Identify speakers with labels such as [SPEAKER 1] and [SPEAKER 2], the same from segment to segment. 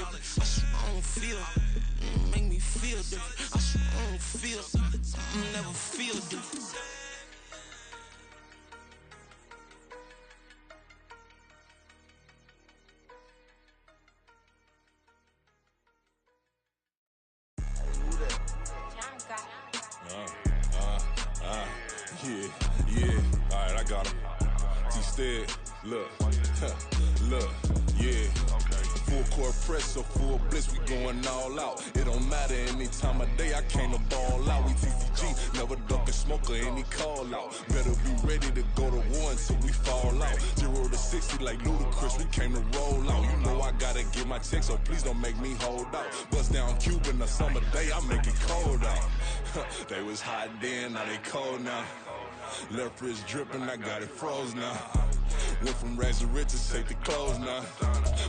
[SPEAKER 1] different. I swear I don't feel. Make me feel different. I swear I don't feel. Never feel different.
[SPEAKER 2] Yeah, alright, I got him. T-Stead, look, yeah. Full court press, so full blitz, we going all out. It don't matter any time of day, I came to ball out. We TCG, never duck a smoker, any call out. Better be ready to go to war until we fall out. 0 to 60 like Ludacris, we came to roll out. You know I gotta get my check, so please don't make me hold out. Bust down Cuban a summer day, I make it cold out. They was hot then, now they cold now. Left wrist dripping, I got it froze now. Went from rags to riches, take the clothes now.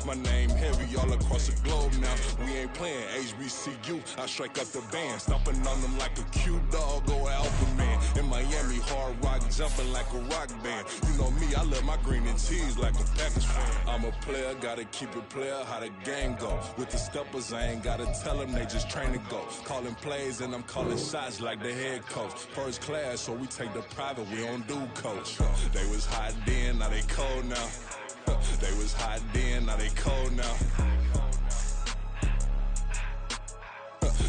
[SPEAKER 2] My name heavy all across the globe now. We ain't playing HBCU, I strike up the band. Stomping on them like a cute dog or alpha man. In Miami, hard rock jumping like a rock band. You know me, I love my green and cheese like a Packers fan. I'm a player, gotta keep it player, how the game go. With the steppers, I ain't gotta tell them, they just train to go. Calling plays and I'm calling shots like the head coach. First class, so we take the private, we don't do coach. They was hot then, now they cold now. They was hot then, now they cold now.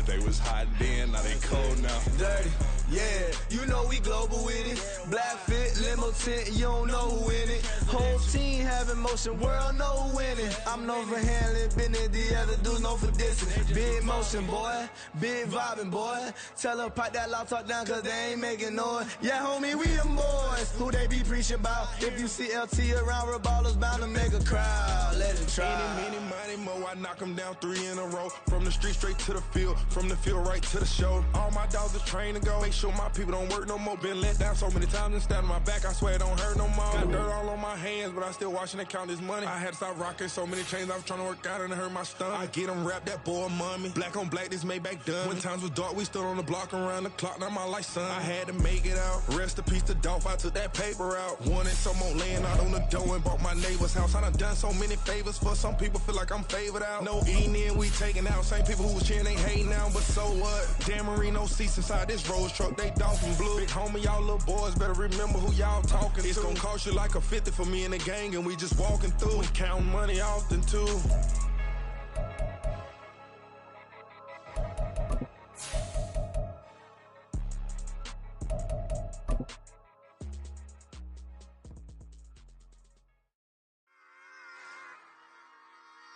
[SPEAKER 2] They was hot then, now they cold now.
[SPEAKER 3] Dirty, yeah, you know we global with it. Black fit, limo tint, you don't know who in it. Whole team having motion, world know who winning. I'm known for handling business, the other dudes known for dissing. Big motion, boy, big vibing, boy. Tell them pipe that loud talk down, cause they ain't making noise. Yeah, homie, we them boys, who they be preaching about. If you see LT around, Reballo's bound to make a crowd. Let it try.
[SPEAKER 2] Many, mo, I knock them down 3 in a row. From the street straight to the field, from the field right to the show. All my dogs are trained to go. Make sure my people don't work no more. Been let down so many times and stand on my back, I swear it don't hurt no more. Got dirt all on my hands, but I still watching and count this money. I had to stop rocking so many chains, I was trying to work out and it hurt my stomach. I get them wrapped, that boy mommy. Black on black, this Maybach done. When times was dark, we stood on the block around the clock, now my life son. I had to make it out. Rest in peace to Dolph, I took that paper out. Wanted some more laying out on the dough and bought my neighbor's house. I done done so many favors for some people, feel like I'm favored out. No eating in, we taking out. Same people who was cheering, they hating now, but so what? Dan Marino seats inside this Rolls truck, they dolphin blue. Big homie, y'all little boys better remember who y'all talking to. It's gonna cost you like a 50 for me and the gang, and we just walking through. We counting money often too.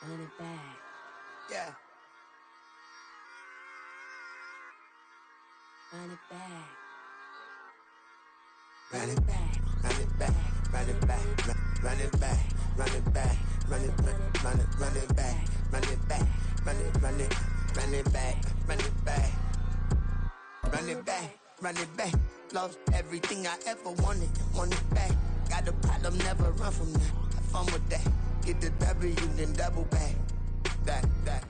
[SPEAKER 4] Run it back.
[SPEAKER 3] Yeah.
[SPEAKER 4] Run it back.
[SPEAKER 3] Run it back, run it back, run it back, run it back, run it back, run it back, run it back, run it back, run it back, run it back, run it back, run it back. Lost everything I ever wanted, want it back. Got a problem, never run from that. Have fun with that. Get the W, then double back. That.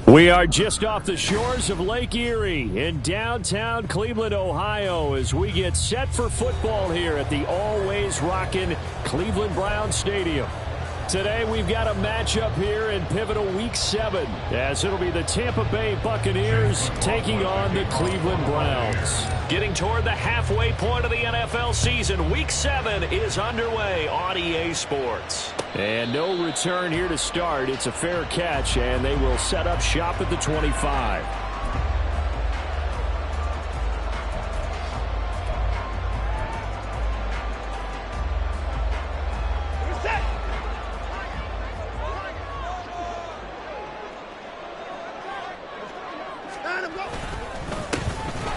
[SPEAKER 5] We are just off the shores of Lake Erie in downtown Cleveland, Ohio, as we get set for football here at the always rockin' Cleveland Browns Stadium. Today we've got a matchup here in pivotal Week 7, as it'll be the Tampa Bay Buccaneers taking on the Cleveland Browns. Getting toward the halfway point of the NFL season, Week 7 is underway on EA Sports. And no return here to start. It's a fair catch, and they will set up shop at the 25.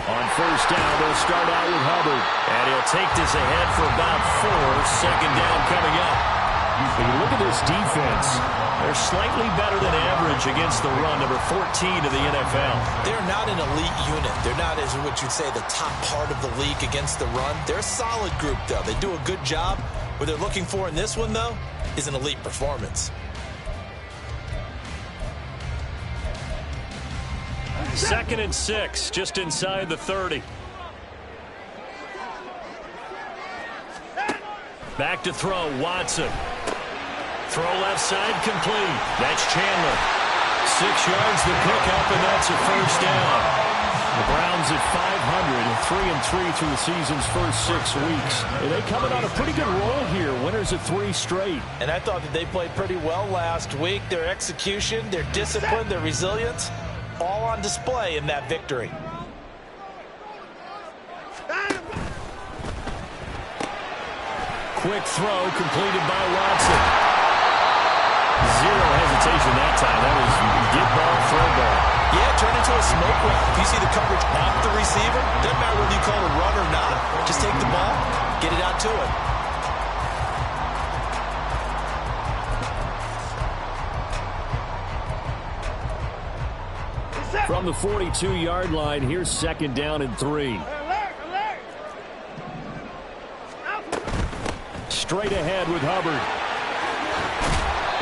[SPEAKER 5] On first down, they'll start out with Hubbard. And he'll take this ahead for about 4. Second down coming up. When you look at this defense, they're slightly better than average against the run, number 14 of the NFL.
[SPEAKER 6] They're not an elite unit. They're not, as what you'd say, the top part of the league against the run. They're a solid group, though. They do a good job. What they're looking for in this one, though, is an elite performance.
[SPEAKER 5] Second and 6, just inside the 30. Back to throw, Watson. Throw left side, complete. That's Chandler. 6 yards the pickup, and that's a first down. The Browns at 500, 3-3 through the season's first 6 weeks. And they coming on a pretty good roll here. Winners of 3 straight.
[SPEAKER 6] And I thought that they played pretty well last week. Their execution, their discipline, their resilience, all on display in that victory.
[SPEAKER 5] Quick throw completed by Watson. Zero hesitation that time. That was get ball, throw ball.
[SPEAKER 6] Yeah, turn into a smoke route. If you see the coverage off the receiver, doesn't matter whether you call it a run or not. Just take the ball, get it out to him.
[SPEAKER 5] From the 42-yard line, here's 2nd down and 3. Straight ahead with Hubbard.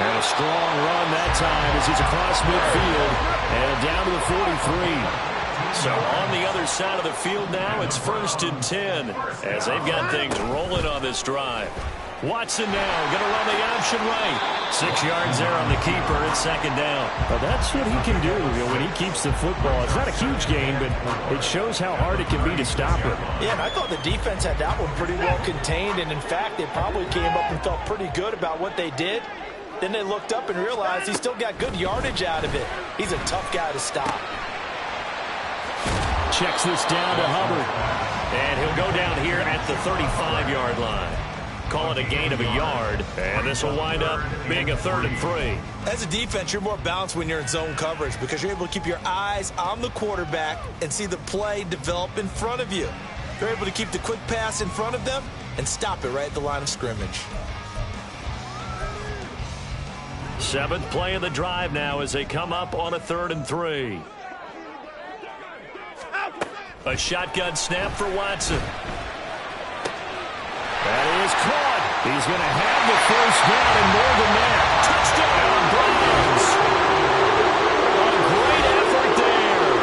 [SPEAKER 5] And a strong run that time as he's across midfield and down to the 43. So on the other side of the field now, it's 1st and 10 as they've got things rolling on this drive. Watson now going to run the option right. 6 yards there on the keeper. It's 2nd down.
[SPEAKER 7] Well, that's what he can do when he keeps the football. It's not a huge gain, but it shows how hard it can be to stop him.
[SPEAKER 6] Yeah, and I thought the defense had that one pretty well contained, and in fact, they probably came up and felt pretty good about what they did. Then they looked up and realized he still got good yardage out of it. He's a tough guy to stop.
[SPEAKER 5] Checks this down to Hubbard. And he'll go down here at the 35-yard line. Call it a gain of a yard. And this will wind up being a 3rd and 3.
[SPEAKER 6] As a defense, you're more balanced when you're in zone coverage because you're able to keep your eyes on the quarterback and see the play develop in front of you. You're able to keep the quick pass in front of them and stop it right at the line of scrimmage.
[SPEAKER 5] 7th play of the drive now as they come up on a 3rd and 3. A shotgun snap for Watson. That is caught. He's going to have the first down and more than that. Touchdown, Browns. A great effort there.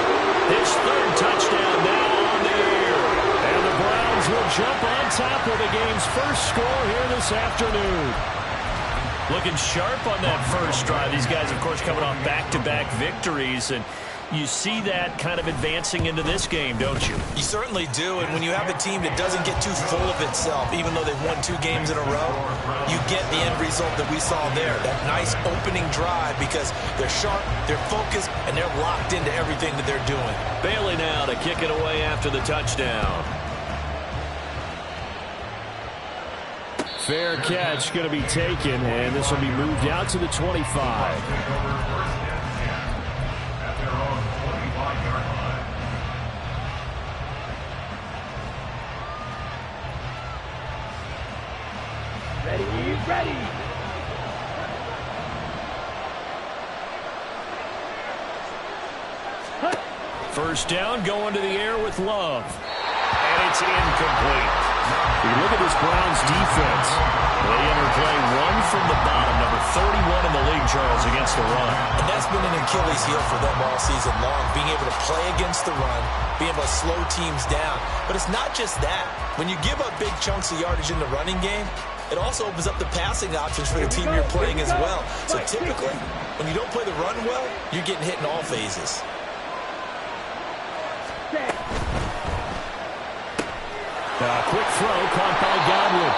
[SPEAKER 5] His 3rd touchdown now on the air. And the Browns will jump on top of the game's first score here this afternoon. Looking sharp on that first drive. These guys, of course, coming off back-to-back victories, and you see that kind of advancing into this game, don't you?
[SPEAKER 6] You certainly do, and when you have a team that doesn't get too full of itself, even though they've won 2 games in a row, you get the end result that we saw there, that nice opening drive, because they're sharp, they're focused, and they're locked into everything that they're doing.
[SPEAKER 5] Bailey now to kick it away after the touchdown. Fair catch going to be taken, and this will be moved out to the 25.
[SPEAKER 7] Ready.
[SPEAKER 5] First down, going to the air with Love. And it's incomplete. You look at this Browns defense. They interplay one from the bottom, number 31 in the league, Charles, against the run.
[SPEAKER 6] And that's been an Achilles heel for them all season long, being able to play against the run, being able to slow teams down. But it's not just that. When you give up big chunks of yardage in the running game, it also opens up the passing options for the team you're playing as well. So typically, when you don't play the run well, you're getting hit in all phases.
[SPEAKER 5] Quick throw caught by Godwin.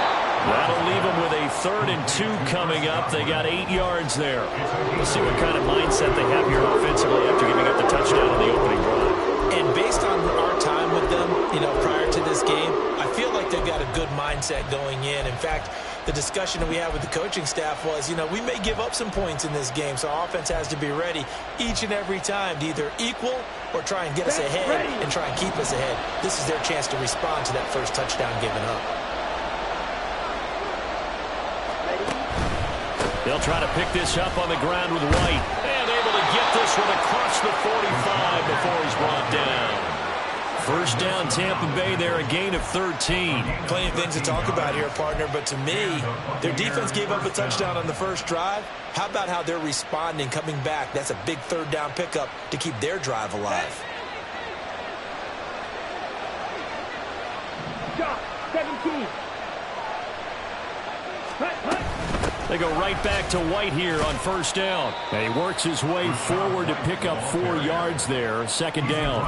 [SPEAKER 5] That'll leave them with a 3rd and 2 coming up. They got 8 yards there. We'll see what kind of mindset they have here offensively after giving up the touchdown on the opening drive.
[SPEAKER 6] And based on our time with them, prior to this game, I feel like they've got a good mindset going in. In fact, the discussion that we had with the coaching staff was, we may give up some points in this game, so our offense has to be ready each and every time to either equal or try and get us ahead and try and keep us ahead. This is their chance to respond to that first touchdown given up.
[SPEAKER 5] They'll try to pick this up on the ground with White. And able to get this one across the 45 before he's brought down. First down, Tampa Bay there, a gain of 13.
[SPEAKER 6] Plenty of things to talk about here, partner, but to me, their defense gave up a touchdown on the first drive. How about how they're responding, coming back? That's a big 3rd down pickup to keep their drive alive.
[SPEAKER 7] 17.
[SPEAKER 5] They go right back to White here on first down. And he works his way forward to pick up 4 yards there. Second down.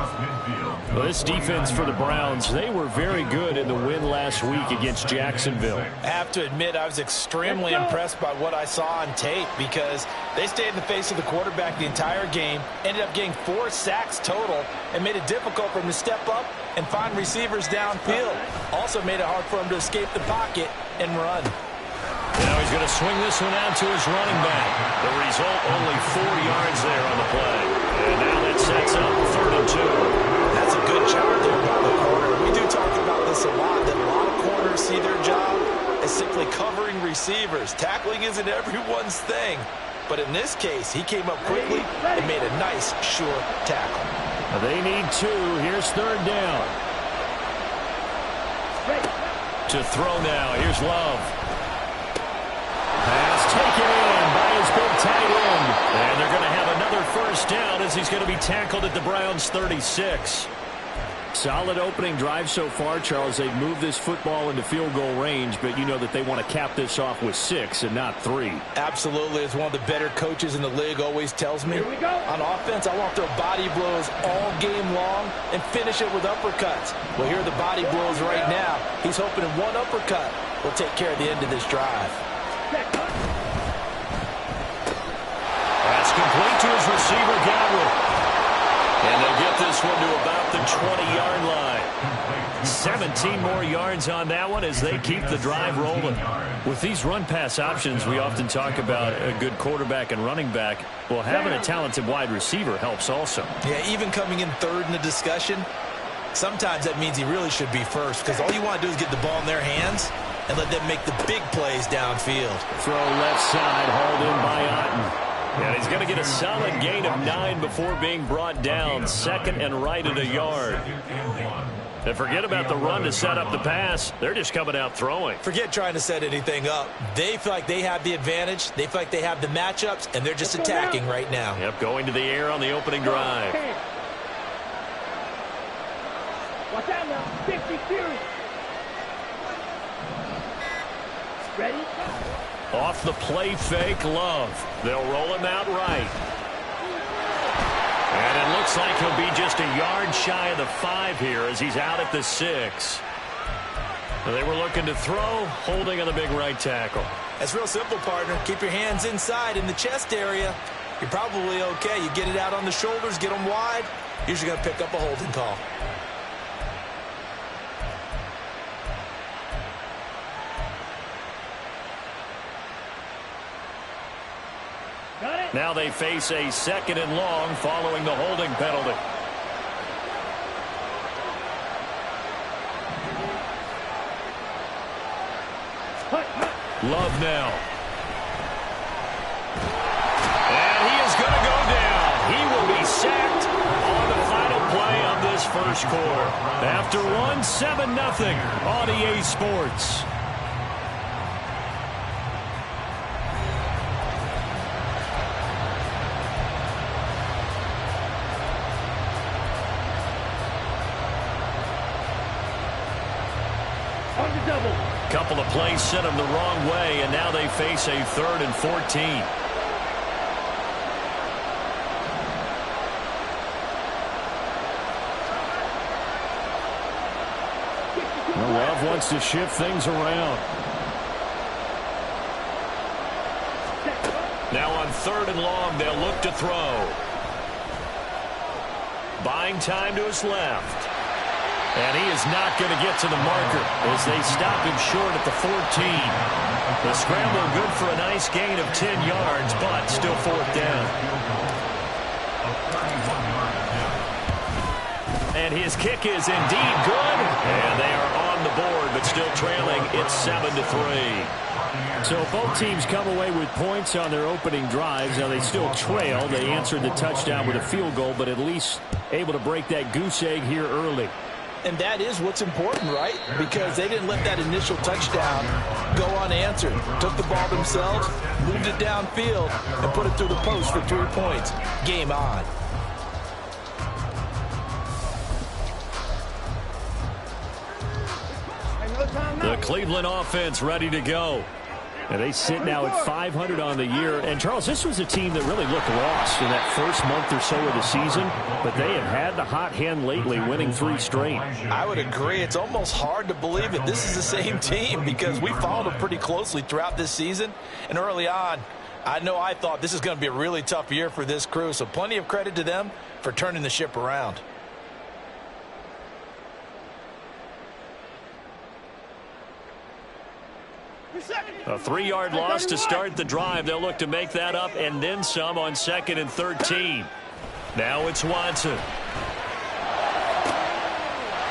[SPEAKER 5] Well, this defense for the Browns, they were very good in the win last week against Jacksonville.
[SPEAKER 6] I have to admit, I was extremely impressed by what I saw on tape because they stayed in the face of the quarterback the entire game, ended up getting 4 sacks total, and made it difficult for him to step up and find receivers downfield. Also made it hard for him to escape the pocket and run.
[SPEAKER 5] Now he's going to swing this one out to his running back. The result, only 4 yards there on the play. And now that sets up 3rd and 2.
[SPEAKER 6] That's a good job there by the corner. We do talk about this a lot, that a lot of corners see their job as simply covering receivers. Tackling isn't everyone's thing. But in this case, he came up quickly and made a nice, sure tackle.
[SPEAKER 5] They need 2. Here's 3rd down. To throw now. Here's Love. Pass taken in by his big tight end. And they're going to have another first down as he's going to be tackled at the Browns' 36. Solid opening drive so far, Charles. They've moved this football into field goal range, but you know that they want to cap this off with 6 and not 3.
[SPEAKER 6] Absolutely. As one of the better coaches in the league always tells me, on offense, I want to throw body blows all game long and finish it with uppercuts. Well, here are the body blows right now. He's hoping in one uppercut will take care of the end of this drive.
[SPEAKER 5] That's complete to his receiver, Godwin. And they'll get this one to about the 20-yard line. 17 more yards on that one as they keep the drive rolling. With these run-pass options, we often talk about a good quarterback and running back. Well, having a talented wide receiver helps also.
[SPEAKER 6] Yeah, even coming in 3rd in the discussion, sometimes that means he really should be first because all you want to do is get the ball in their hands and let them make the big plays downfield.
[SPEAKER 5] Throw left side, hauled in by Otten. And he's going to get a solid gain of 9 before being brought down. 2nd and right at a yard. And forget about the run to set up the pass. They're just coming out throwing.
[SPEAKER 6] Forget trying to set anything up. They feel like they have the advantage. They feel like they have the matchups, and they're just attacking right now.
[SPEAKER 5] Yep, going to the air on the opening drive.
[SPEAKER 8] Watch out now. 50 series. Ready?
[SPEAKER 5] Off the play fake, Love. They'll roll him out right. And it looks like he'll be just a yard shy of the 5 here as he's out at the 6. They were looking to throw, holding on the big right tackle.
[SPEAKER 6] That's real simple, partner. Keep your hands inside in the chest area. You're probably okay. You get it out on the shoulders, get them wide. Usually going to pick up a holding call.
[SPEAKER 5] Now they face a 2nd and long following the holding penalty. Love now. And he is going to go down. He will be sacked on the final play of this first quarter. After 7-0 on EA Sports. Couple of plays sent them the wrong way, and now they face a 3rd and 14. Love wants to shift things around. Now on 3rd and long, they'll look to throw. Buying time to his left. And he is not going to get to the marker as they stop him short at the 14. The scramble good for a nice gain of 10 yards, but still 4th down. And his kick is indeed good. And they are on the board, but still trailing. It's 7-3. So both teams come away with points on their opening drives. Now they still trail. They answered the touchdown with a field goal, but at least able to break that goose egg here early.
[SPEAKER 6] And that is what's important, right? Because they didn't let that initial touchdown go unanswered. Took the ball themselves, moved it downfield, and put it through the post for 3 points. Game on.
[SPEAKER 5] The Cleveland offense ready to go. And they sit now at 500 on the year. And, Charles, this was a team that really looked lost in that first month or so of the season, but they have had the hot hand lately, winning 3 straight.
[SPEAKER 6] I would agree. It's almost hard to believe that this is the same team because we followed them pretty closely throughout this season. And early on, I thought this is going to be a really tough year for this crew, so plenty of credit to them for turning the ship around.
[SPEAKER 5] A 3-yard loss to start the drive. They'll look to make that up and then some on 2nd and 13. Now it's Watson.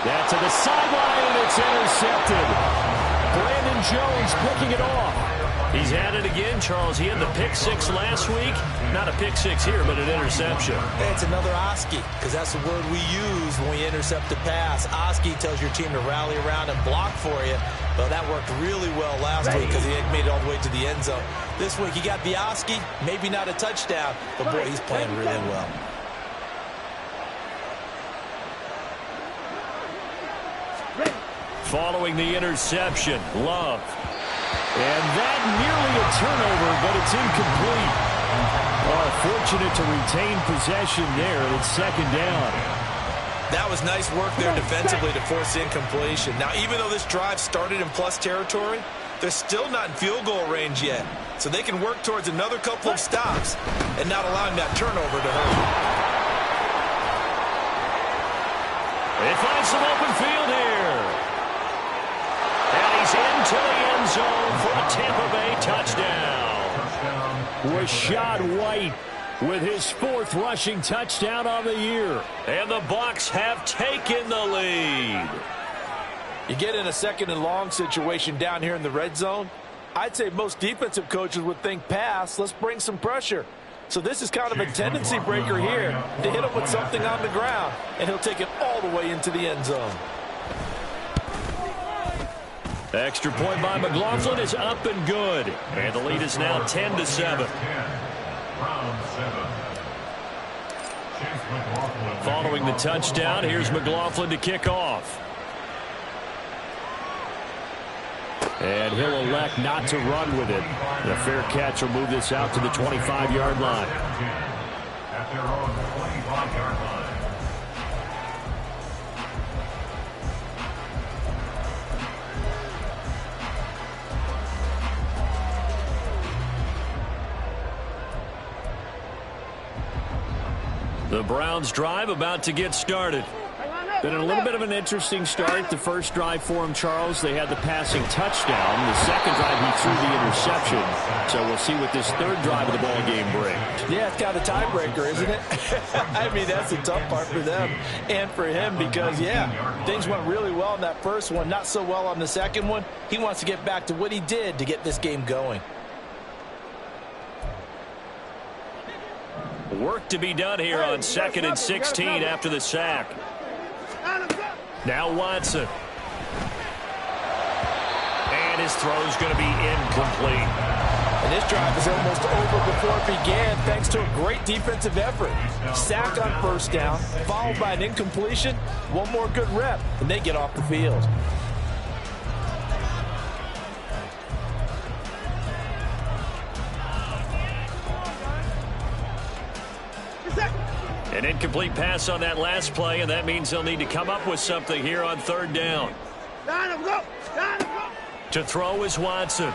[SPEAKER 5] That's to the sideline, and it's intercepted. Brandon Jones picking it off. He's had it again, Charles. He had the pick 6 last week. Not a pick 6 here, but an interception.
[SPEAKER 6] It's another Oski, because that's the word we use when we intercept a pass. Oski tells your team to rally around and block for you. Well, that worked really well last week because he made it all the way to the end zone. This week, he got the Oski, maybe not a touchdown, but boy, he's playing really well.
[SPEAKER 5] Following the interception, Love. And that nearly a turnover, but it's incomplete. Fortunate to retain possession there. It's 2nd down.
[SPEAKER 6] That was nice work there defensively to force incompletion. Now, even though this drive started in plus territory, they're still not in field goal range yet. So they can work towards another couple of stops and not allowing that turnover to hurt.
[SPEAKER 5] They find some open field here. And he's into the end zone for a Tampa Bay touchdown. Rashad White with his 4th rushing touchdown on the year. And the Bucs have taken the lead.
[SPEAKER 6] You get in a 2nd and long situation down here in the red zone. I'd say most defensive coaches would think pass. Let's bring some pressure. So this is kind of a tendency breaker here to hit him with something on the ground. And he'll take it all the way into the end zone.
[SPEAKER 5] Extra point by McLaughlin is up and good. And the lead is now 10-7. Following the touchdown, here's McLaughlin to kick off. And he'll elect not to run with it. The fair catch will move this out to the 25-yard line. At their own 25-yard line. The Browns drive about to get started. Been a little bit of an interesting start. The first drive for him, Charles, they had the passing touchdown. The second drive, he threw the interception. So we'll see what this 3rd drive of the ball game brings.
[SPEAKER 6] Yeah, it's kind of a tiebreaker, isn't it? I mean, that's the tough part for them and for him because, yeah, things went really well in that first one, not so well on the second one. He wants to get back to what he did to get this game going.
[SPEAKER 5] Work to be done here on 2nd and 16 after the sack. Now Watson. And his throw's going to be incomplete.
[SPEAKER 6] And this drive is almost over before it began thanks to a great defensive effort. Sack on 1st down, followed by an incompletion. One more good rep, and they get off the field.
[SPEAKER 5] An incomplete pass on that last play, and that means they'll need to come up with something here on 3rd down. To throw is Watson.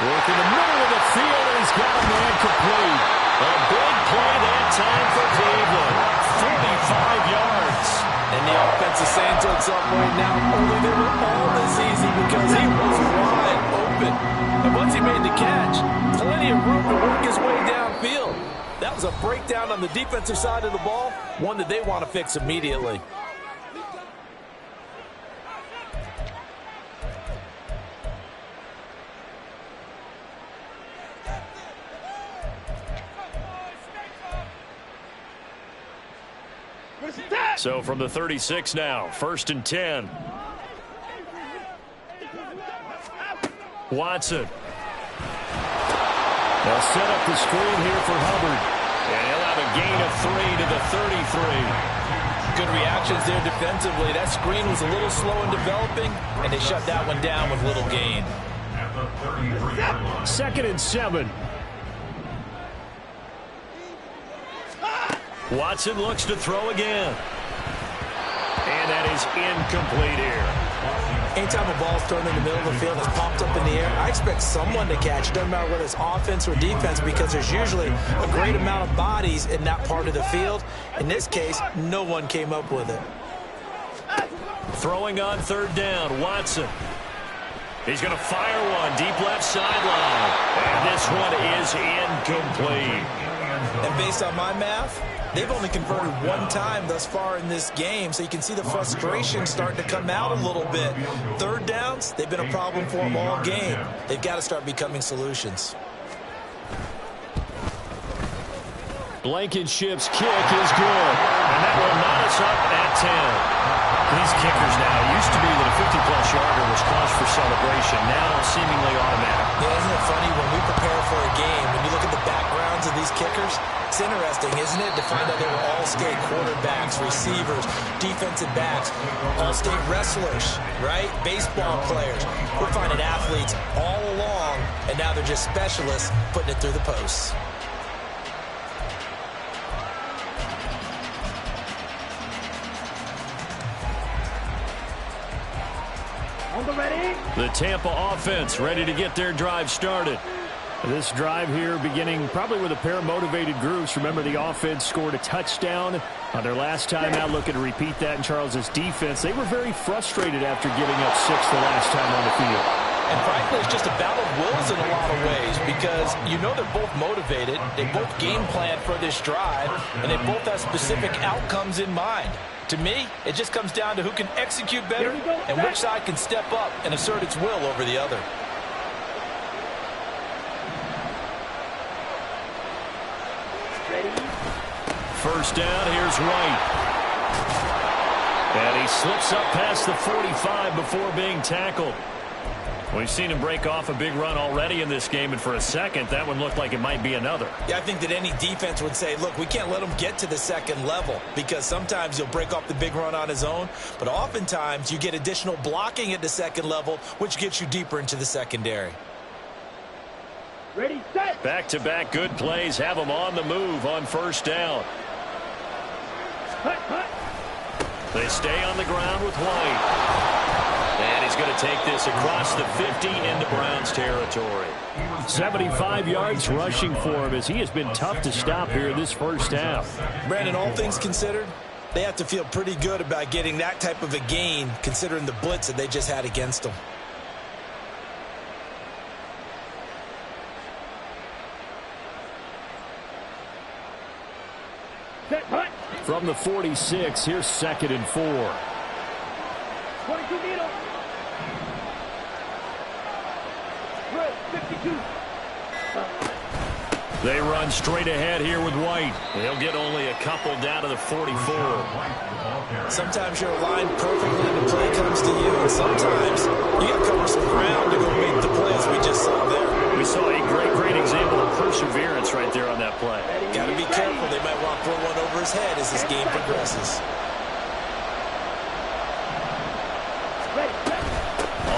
[SPEAKER 5] Working the middle of the field, and he's got a man complete. A big play that time for Cleveland. 45 yards.
[SPEAKER 6] And the offense is saying to itself right now, only they were all this easy because he was wide open. And once he made the catch, plenty of room to work his way downfield. That was a breakdown on the defensive side of the ball, one that they want to fix immediately.
[SPEAKER 5] So from the 36 now, 1st and 10. Watson. They'll set up the screen here for Hubbard. And he'll have a gain of 3 to the 33.
[SPEAKER 6] Good reactions there defensively. That screen was a little slow in developing, and they shut that one down with little gain.
[SPEAKER 5] 2nd and 7. Watson looks to throw again. And that is incomplete here.
[SPEAKER 6] Anytime a ball's thrown in the middle of the field, it's popped up in the air, I expect someone to catch it. Doesn't matter whether it's offense or defense, because there's usually a great amount of bodies in that part of the field. In this case, no one came up with it.
[SPEAKER 5] Throwing on 3rd down, Watson. He's going to fire one deep left sideline. And this one is incomplete.
[SPEAKER 6] And based on my math, they've only converted one time thus far in this game, so you can see the frustration starting to come out a little bit. 3rd downs, they've been a problem for them all game. They've got to start becoming solutions.
[SPEAKER 5] Blankenship's kick is good. And that will knot us up at 10. These kickers now, it used to be that a 50-plus yarder was cause for celebration. Now seemingly automatic.
[SPEAKER 6] Yeah, isn't it funny when we prepare for a game, when you look at the backgrounds of these kickers, it's interesting, isn't it, to find out they were all-state quarterbacks, receivers, defensive backs, all-state wrestlers, right? Baseball players. We're finding athletes all along, and now they're just specialists putting it through the posts.
[SPEAKER 5] The Tampa offense ready to get their drive started. This drive here beginning probably with a pair of motivated groups. Remember, the offense scored a touchdown on their last time out. Looking to repeat that in Charles's defense. They were very frustrated after giving up 6 the last time on the field.
[SPEAKER 6] And frankly, it's just a battle of wills in a lot of ways, because you know they're both motivated, they both game plan for this drive, and they both have specific outcomes in mind. To me, it just comes down to who can execute better and which side can step up and assert its will over the other.
[SPEAKER 5] First down, here's White. And he slips up past the 45 before being tackled. We've seen him break off a big run already in this game, and for a second, that one looked like it might be another.
[SPEAKER 6] Yeah, I think that any defense would say, look, we can't let him get to the second level, because sometimes he'll break off the big run on his own, but oftentimes you get additional blocking at the second level, which gets you deeper into the secondary.
[SPEAKER 8] Ready, set.
[SPEAKER 5] Back-to-back good plays have him on the move on first down. They stay on the ground with White. And he's going to take this across the 50 into Browns territory. 75 yards rushing for him, as he has been tough to stop here this first half.
[SPEAKER 6] Brandon, all things considered, they have to feel pretty good about getting that type of a gain, considering the blitz that they just had against them.
[SPEAKER 5] From the 46, here's 2nd and 4.
[SPEAKER 8] 22 meter. 52.
[SPEAKER 5] They run straight ahead here with White. They'll get only a couple down to the 44.
[SPEAKER 6] Sometimes you're aligned perfectly and the play comes to you, and sometimes you got to cover some ground to go make the plays we just saw there.
[SPEAKER 5] We saw a great example of perseverance right there on that play.
[SPEAKER 6] Got to be careful. They might want to throw one over his head as this game progresses.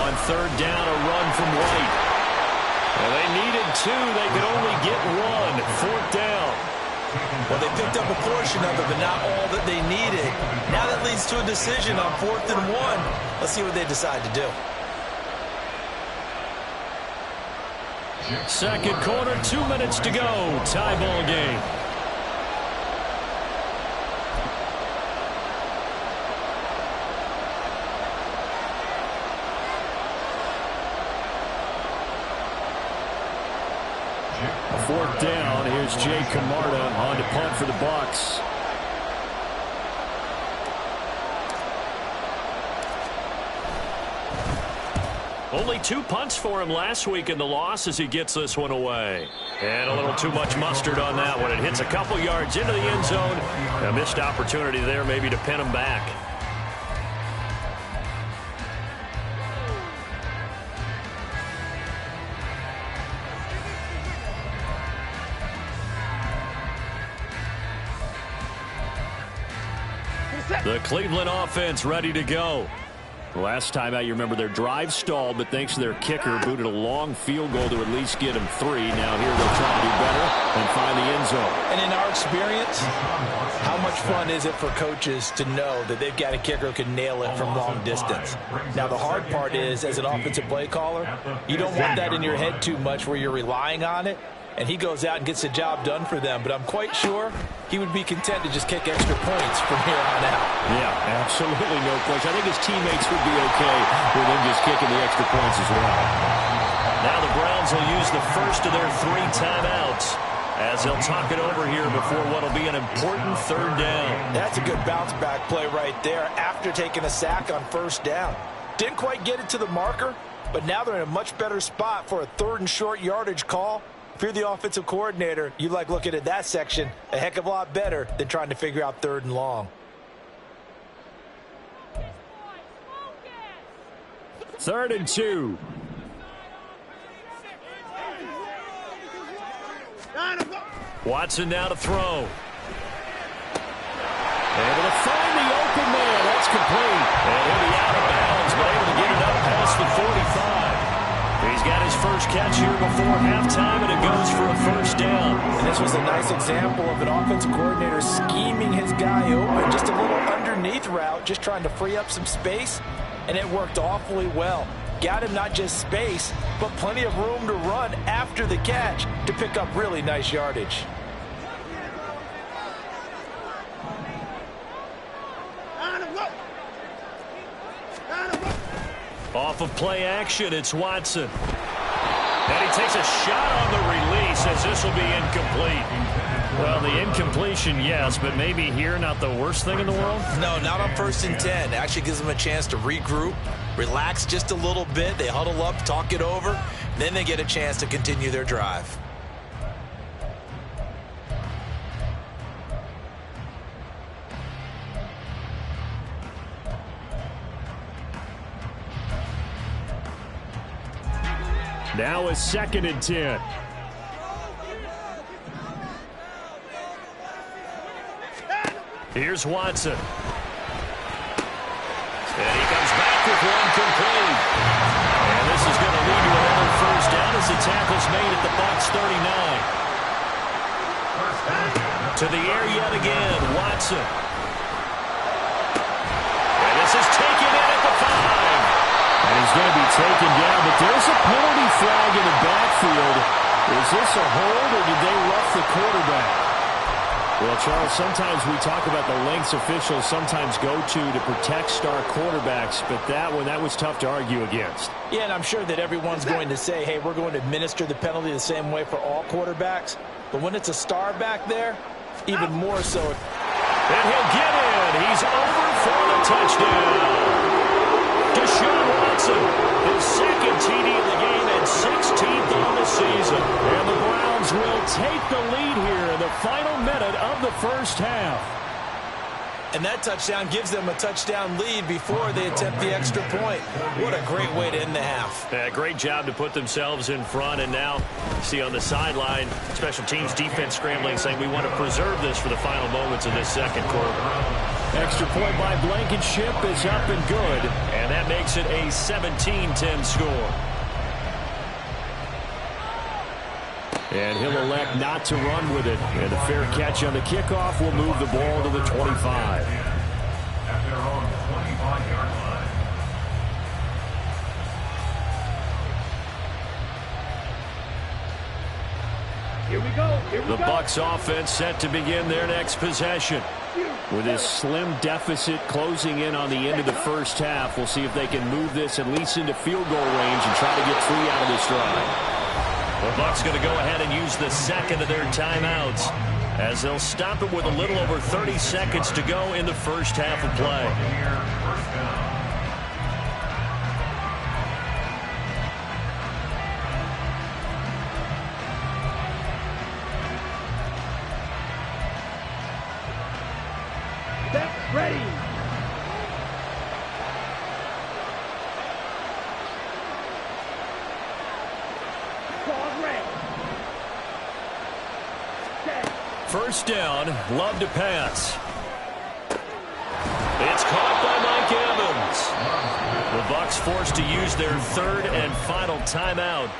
[SPEAKER 5] On 3rd down, a run from White. Well, they needed 2. They could only get 1. 4th down.
[SPEAKER 6] Well, they picked up a portion of it, but not all that they needed. Now that leads to a decision on 4th and 1. Let's see what they decide to do.
[SPEAKER 5] Second quarter, 2 minutes to go. Tie ball game. A 4th down. Here's Jay Camarda on to punt for the Bucs. Only 2 punts for him last week in the loss as he gets this one away. And a little too much mustard on that one. It hits a couple yards into the end zone. A missed opportunity there maybe to pin him back. The Cleveland offense ready to go. Last time out, you remember their drive stalled, but thanks to their kicker, booted a long field goal to at least get them 3. Now here they'll try to do better and find the end zone.
[SPEAKER 6] And in our experience, how much fun is it for coaches to know that they've got a kicker who can nail it from long distance? Now, the hard part is, as an offensive play caller, you don't want that in your head too much where you're relying on it, and he goes out and gets the job done for them. But I'm quite sure he would be content to just kick extra points from here on out.
[SPEAKER 5] Yeah, absolutely no question. I think his teammates would be okay with him just kicking the extra points as well. Now the Browns will use the first of their 3 timeouts as they'll talk it over here before what will be an important 3rd down.
[SPEAKER 6] That's a good bounce-back play right there after taking a sack on 1st down. Didn't quite get it to the marker, but now they're in a much better spot for a 3rd and short yardage call. If you're the offensive coordinator, you like looking at that section a heck of a lot better than trying to figure out 3rd and long.
[SPEAKER 5] 3rd and 2. Watson now to throw. Able to find the open man. That's complete. And he'll be out of bounds, but able to get it up past the 45. He's got his first catch here before halftime, and it goes for a 1st down.
[SPEAKER 6] And this was a nice example of an offensive coordinator scheming his guy open. Just a little underneath route, just trying to free up some space, and it worked awfully well. Got him not just space, but plenty of room to run after the catch to pick up really nice yardage.
[SPEAKER 5] Off of play action, it's Watson. And he takes a shot on the release as this will be incomplete. Well, the incompletion, yes, but maybe here not the worst thing in the world?
[SPEAKER 6] No, not on 1st and 10. It actually gives them a chance to regroup, relax just a little bit. They huddle up, talk it over, then they get a chance to continue their drive.
[SPEAKER 5] Now a 2nd and 10. Here's Watson. And he comes back with one complete. And this is going to lead to another 1st down as the tackle's made at the Bucs 39. To the air yet again, Watson. And this is taken in at the 5. And he's going to be taken down, but there's a penalty flag in the backfield. Is this a hold, or did they rough the quarterback? Well, Charles, sometimes we talk about the lengths officials sometimes go to protect star quarterbacks, but that was tough to argue against.
[SPEAKER 6] Yeah, and I'm sure that everyone's going to say, hey, we're going to administer the penalty the same way for all quarterbacks. But when it's a star back there, even more so.
[SPEAKER 5] And he'll get in. He's over for the touchdown. Deshaun Watson, his 2nd TD of the game and 16th on the season. And the Browns will take the lead here in the final minute of the 1st half.
[SPEAKER 6] And that touchdown gives them a touchdown lead before they attempt the extra point. What a great way to end the half.
[SPEAKER 5] Yeah, great job to put themselves in front. And now, see on the sideline, special teams defense scrambling, saying we want to preserve this for the final moments of this 2nd quarter. Extra point by Blankenship is up and good. And that makes it a 17-10 score. And he'll elect not to run with it. And a fair catch on the kickoff will move the ball to the 25.
[SPEAKER 9] At their own 25-yard line.
[SPEAKER 8] Here we go.
[SPEAKER 5] The Bucs offense set to begin their next possession. With this slim deficit closing in on the end of the 1st half, we'll see if they can move this at least into field goal range and try to get 3 out of this drive. The Bucs going to go ahead and use the 2nd of their timeouts as they'll stop it with a little over 30 seconds to go in the 1st half of play.
[SPEAKER 8] That's ready.
[SPEAKER 5] First down, Love to pass. It's caught by Mike Evans. The Bucs forced to use their third and final timeout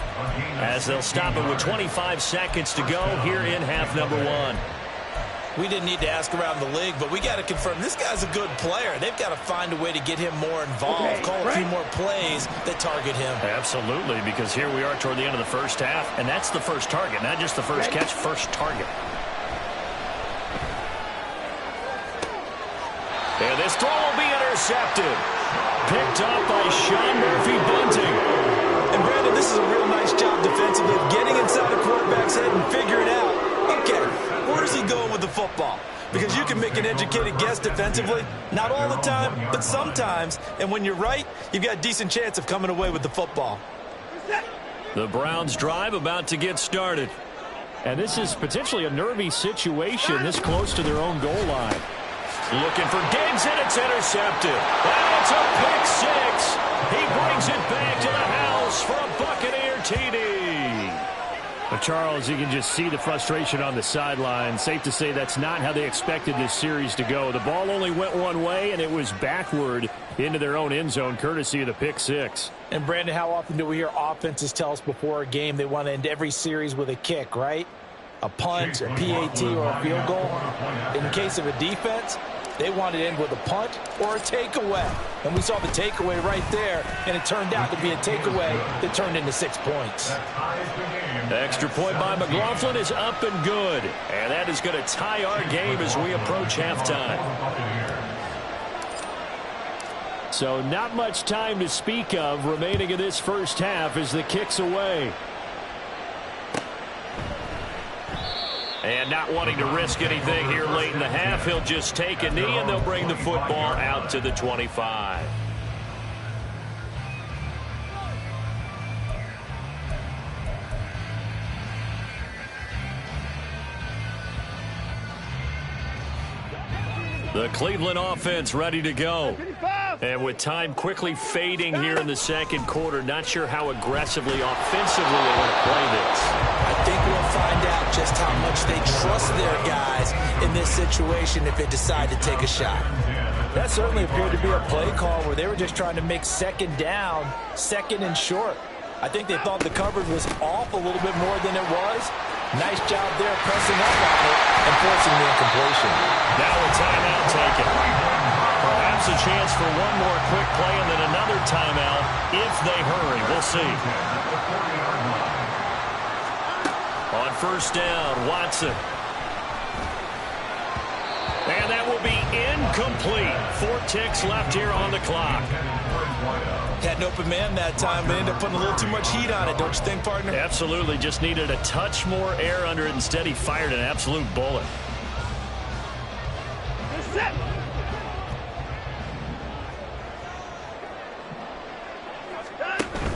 [SPEAKER 5] as they'll stop it with 25 seconds to go here in half number 1.
[SPEAKER 6] We didn't need to ask around the league, but we got to confirm this guy's a good player. They've got to find a way to get him more involved, call a few more plays that target him.
[SPEAKER 5] Absolutely, because here we are toward the end of the first half, and that's the first target, not just the first catch, first target. And this throw will be intercepted. Picked up by Sean Murphy-Bunting.
[SPEAKER 6] And Brandon, this is a real nice job defensively of getting inside a quarterback's head and figuring out, okay, where's he going with the football? Because you can make an educated guess defensively, not all the time, but sometimes. And when you're right, you've got a decent chance of coming away with the football.
[SPEAKER 5] The Browns drive about to get started.
[SPEAKER 7] And this is potentially a nervy situation this close to their own goal line.
[SPEAKER 5] Looking for Diggs, and it's intercepted. And it's a pick six. He brings it back to the house for a Buccaneer TD.
[SPEAKER 7] But Charles, you can just see the frustration on the sideline. Safe to say that's not how they expected this series to go. The ball only went one way, and it was backward into their own end zone, courtesy of the pick six.
[SPEAKER 6] And, Brandon, how often do we hear offenses tell us before a game they want to end every series with a kick, right? A punt, a PAT, or a field goal. In the case of a defense, they want to end with a punt or a takeaway. And we saw the takeaway right there, and it turned out to be a takeaway that turned into 6 points.
[SPEAKER 5] The extra point by McLaughlin is up and good. And that is going to tie our game as we approach halftime.
[SPEAKER 7] So not much time to speak of remaining in this first half as the kick's away.
[SPEAKER 5] And not wanting to risk anything here late in the half, he'll just take a knee, and they'll bring the football out to the 25. The Cleveland offense ready to go. And with time quickly fading here in the second quarter, not sure how aggressively, offensively they want to play this.
[SPEAKER 6] I think we'll find out just how much they trust their guys in this situation if they decide to take a shot. That certainly appeared to be a play call where they were just trying to make second down, second and short. I think they thought the coverage was off a little bit more than it was. Nice job there pressing up on it and forcing the incompletion.
[SPEAKER 5] Now a timeout taken. Perhaps a chance for one more quick play and then another timeout if they hurry. We'll see. On first down, Watson. And that will be incomplete. 4 ticks left here on the clock.
[SPEAKER 6] Had an open man that time, but ended up putting a little too much heat on it, don't you think, partner?
[SPEAKER 5] Absolutely. Just needed a touch more air under it. Instead, he fired an absolute bullet.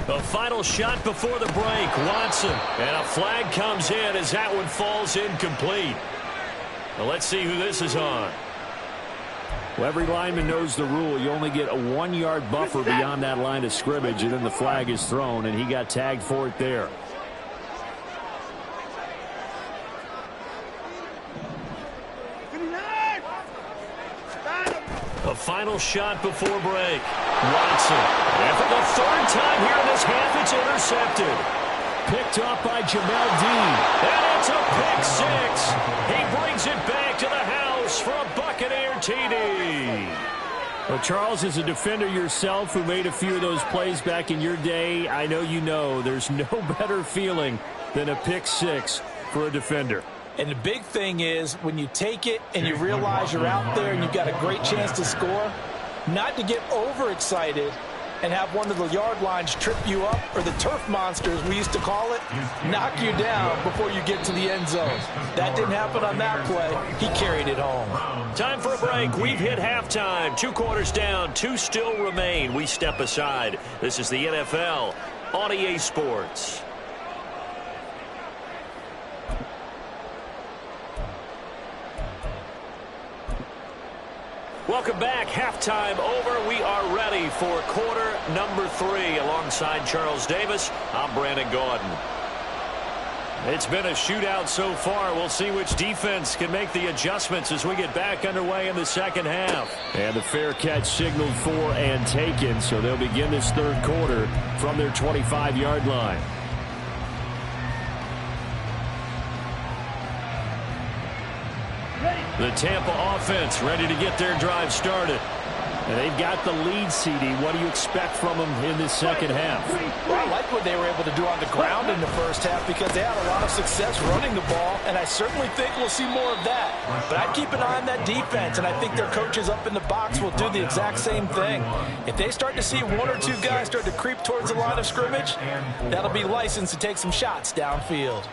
[SPEAKER 5] The final shot before the break, Watson. And a flag comes in as that one falls incomplete. Well, let's see who this is on.
[SPEAKER 7] Well, every lineman knows the rule. You only get a 1-yard buffer beyond that line of scrimmage, and then the flag is thrown, and he got tagged for it there.
[SPEAKER 5] A final shot before break. Watson. And for the third time here in this half, it's intercepted.
[SPEAKER 7] Picked up by Jamel Dean.
[SPEAKER 5] And it's a pick six. He brings it back to the house for a Buccaneer TD.
[SPEAKER 7] Well, Charles, as a defender yourself who made a few of those plays back in your day, I know you know there's no better feeling than a pick six for a defender.
[SPEAKER 6] And the big thing is when you take it and you realize you're out there and you've got a great chance to score, not to get overexcited and have one of the yard lines trip you up, or the turf monsters, we used to call it, knock you down before you get to the end zone. That didn't happen on that play. He carried it home.
[SPEAKER 5] Time for a break. We've hit halftime. 2 quarters down. 2 still remain. We step aside. This is the NFL on EA Sports. Welcome back. Halftime over. We are ready for quarter number 3. Alongside Charles Davis, I'm Brandon Gaudin. It's been a shootout so far. We'll see which defense can make the adjustments as we get back underway in the second half. And the fair catch signaled for and taken, so they'll begin this third quarter from their 25-yard line. The Tampa offense ready to get their drive started. And they've got the lead, CD. What do you expect from them in this second half?
[SPEAKER 6] Well, I like what they were able to do on the ground in the first half because they had a lot of success running the ball, and I certainly think we'll see more of that. But I'd keep an eye on that defense, and I think their coaches up in the box will do the exact same thing. If they start to see one or two guys start to creep towards the line of scrimmage, that'll be licensed to take some shots downfield.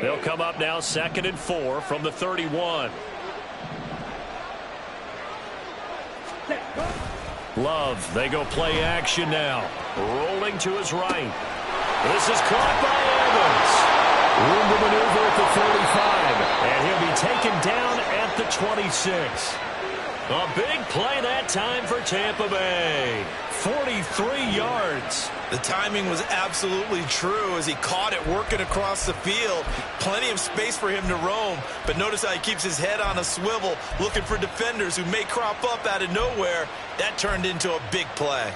[SPEAKER 5] They'll come up now 2nd and 4 from the 31. Love, they go play action now. Rolling to his right. This is caught by Evans. Room to maneuver at the 45. And he'll be taken down at the 26. A big play that time for Tampa Bay. 43 yards.
[SPEAKER 6] The timing was absolutely true as he caught it working across the field. Plenty of space for him to roam, but notice how he keeps his head on a swivel looking for defenders who may crop up out of nowhere. That turned into a big play.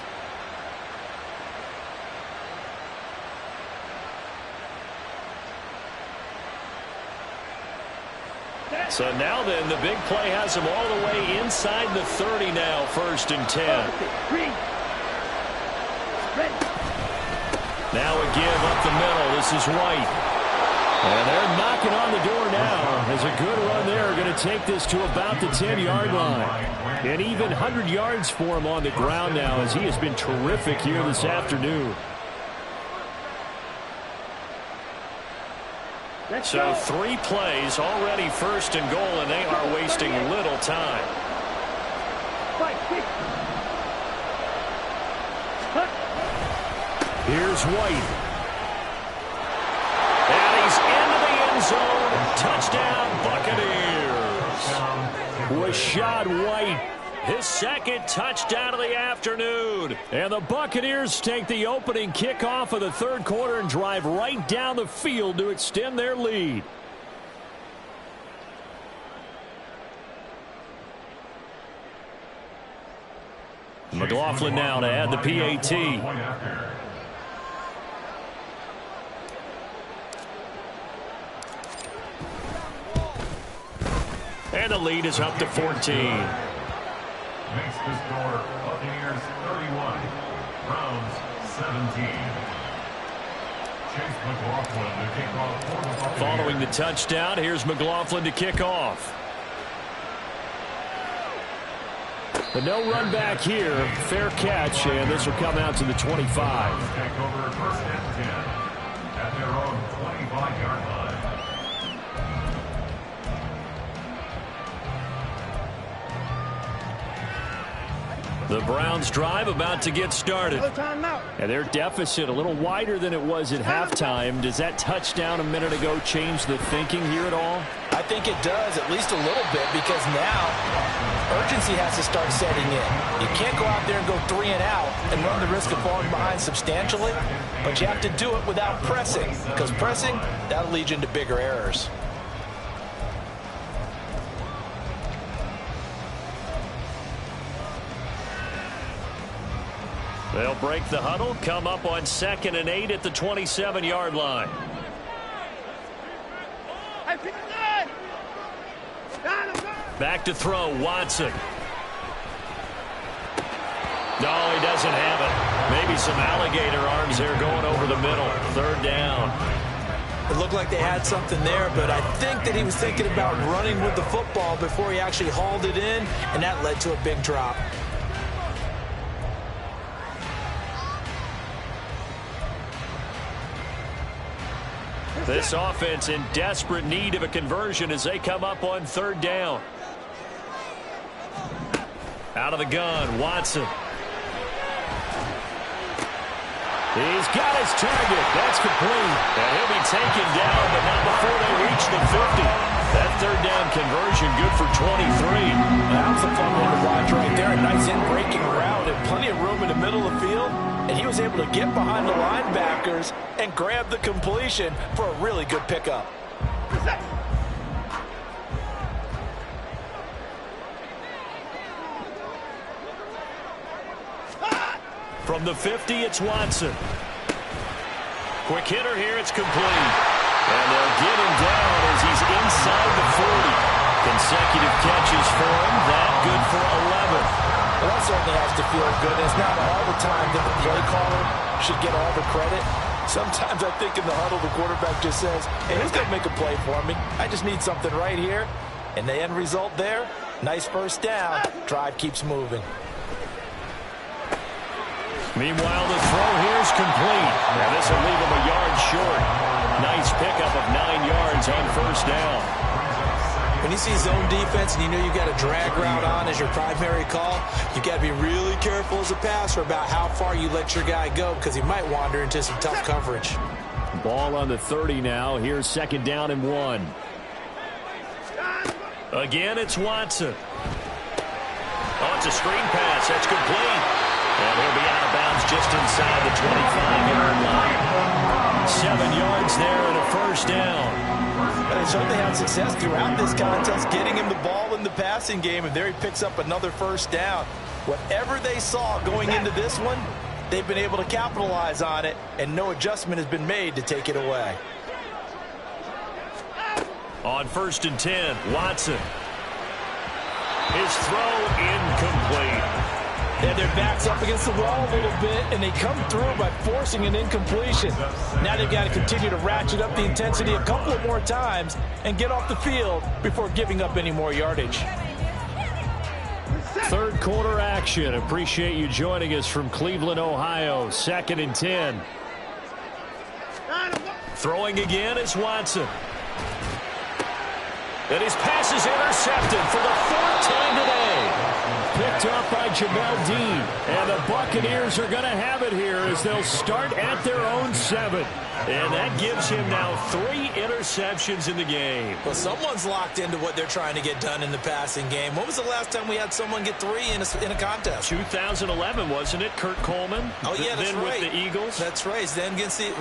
[SPEAKER 5] So now then, the big play has him all the way inside the 30 now, 1st and 10. Now a give up the middle. This is White. And they're knocking on the door now. As a good run there, going to take this to about the 10-yard line. And even 100 yards for him on the ground now, as he has been terrific here this afternoon. So 3 plays already 1st and goal, and they are wasting little time. Here's White. And he's into the end zone. Touchdown, Buccaneers. Rashad White, his 2nd touchdown of the afternoon. And the Buccaneers take the opening kickoff of the 3rd quarter and drive right down the field to extend their lead. McLaughlin now to add the PAT. And the lead is up to 14.
[SPEAKER 9] Makes the score Buccaneers 31, Browns 17. Chase McLaughlin to kick off for the Buccaneers.
[SPEAKER 5] Following the touchdown, here's McLaughlin to kick off. The no run back here, fair catch, and this will come out to the 25.
[SPEAKER 9] Take over 1st and 10 at their own 25-yard line.
[SPEAKER 5] The Browns drive about to get started. And their deficit a little wider than it was at halftime. Does that touchdown a minute ago change the thinking here at all?
[SPEAKER 6] I think it does, at least a little bit, because now urgency has to start setting in. You can't go out there and go 3 and out and run the risk of falling behind substantially, but you have to do it without pressing, because pressing, that'll lead you into bigger errors.
[SPEAKER 5] They'll break the huddle, come up on 2nd and 8 at the 27-yard line. Back to throw, Watson. No, he doesn't have it. Maybe some alligator arms there going over the middle. 3rd down.
[SPEAKER 6] It looked like they had something there, but I think that he was thinking about running with the football before he actually hauled it in, and that led to a big drop.
[SPEAKER 5] This offense in desperate need of a conversion as they come up on 3rd down. Out of the gun, Watson. He's got his target. That's complete. And he'll be taken down, but not before they reach the 50. That third down conversion good for 23.
[SPEAKER 6] That was a fun one to watch right there. A nice in-breaking route and plenty of room in the middle of the field. And he was able to get behind the linebackers and grab the completion for a really good pickup.
[SPEAKER 5] From the 50, it's Watson. Quick hitter here, it's complete. And they'll get him down as he's inside the 40. Consecutive catches for him. That good for 11.
[SPEAKER 6] Well, that certainly has to feel good. It's not all the time that the play caller should get all the credit. Sometimes I think in the huddle, the quarterback just says, hey, who's going to make a play for me? I just need something right here. And the end result there, nice first down. Drive keeps moving.
[SPEAKER 5] Meanwhile, the throw here is complete. Now this will leave him a yard short. Nice pickup of 9 yards on first down.
[SPEAKER 6] When you see zone defense and you know you got a drag route on as your primary call, you got to be really careful as a passer about how far you let your guy go because he might wander into some tough coverage.
[SPEAKER 5] Ball on the 30 now. Here's second down and 1. Again, it's Watson. Oh, it's a screen pass. That's complete. And he'll be out of bounds just inside the 25-yard line. 7 yards there and a first down.
[SPEAKER 6] And they certainly had success throughout this contest, getting him the ball in the passing game, and there he picks up another first down. Whatever they saw going into this one, they've been able to capitalize on it, and no adjustment has been made to take it away.
[SPEAKER 5] On first and 10, Watson. His throw incomplete.
[SPEAKER 6] And their back's up against the wall a little bit, and they come through by forcing an incompletion. Now they've got to continue to ratchet up the intensity a couple of more times and get off the field before giving up any more yardage.
[SPEAKER 5] Third quarter action. Appreciate you joining us from Cleveland, Ohio. Second and 10. Throwing again is Watson. And his pass is intercepted for the 4th time today. Picked up by Jamel Dean. And the Buccaneers are going to have it here as they'll start at their own 7. And that gives him now 3 interceptions in the game.
[SPEAKER 6] Well, someone's locked into what they're trying to get done in the passing game. When was the last time we had someone get 3 in a contest?
[SPEAKER 5] 2011, wasn't it? Kurt Coleman?
[SPEAKER 6] Oh, yeah, that's
[SPEAKER 5] then
[SPEAKER 6] right.
[SPEAKER 5] With the Eagles?
[SPEAKER 6] That's right. Then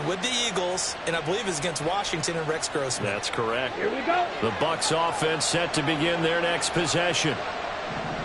[SPEAKER 6] with the Eagles, and I believe it's against Washington and Rex Grossman.
[SPEAKER 5] That's correct.
[SPEAKER 8] Here we go.
[SPEAKER 5] The Bucs offense set to begin their next possession.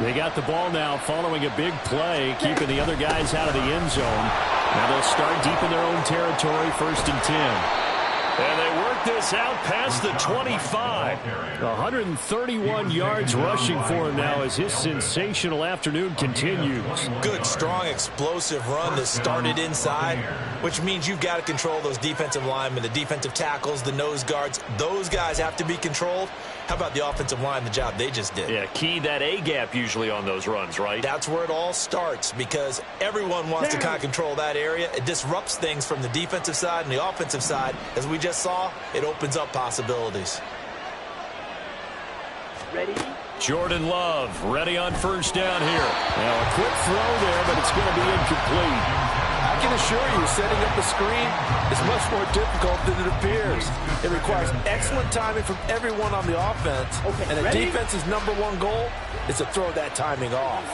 [SPEAKER 5] They got the ball now following a big play, keeping the other guys out of the end zone. Now they'll start deep in their own territory, first and 10. And they work this out past the 25. 131 yards rushing for him now as his sensational afternoon continues.
[SPEAKER 6] Good, strong, explosive run that started inside, which means you've got to control those defensive linemen, the defensive tackles, the nose guards. Those guys have to be controlled. How about the offensive line, the job they just did?
[SPEAKER 5] Yeah, key that A-gap usually on those runs, right?
[SPEAKER 6] That's where it all starts because everyone wants to kind of control that area. It disrupts things from the defensive side and the offensive side. As we just saw, it opens up possibilities.
[SPEAKER 8] Ready?
[SPEAKER 5] Jordan Love ready on first down here. Now a quick throw there, but it's going to be incomplete.
[SPEAKER 6] I can assure you, setting up a screen is much more difficult than it appears. It requires excellent timing from everyone on the offense, and the defense's #1 goal is to throw that timing off.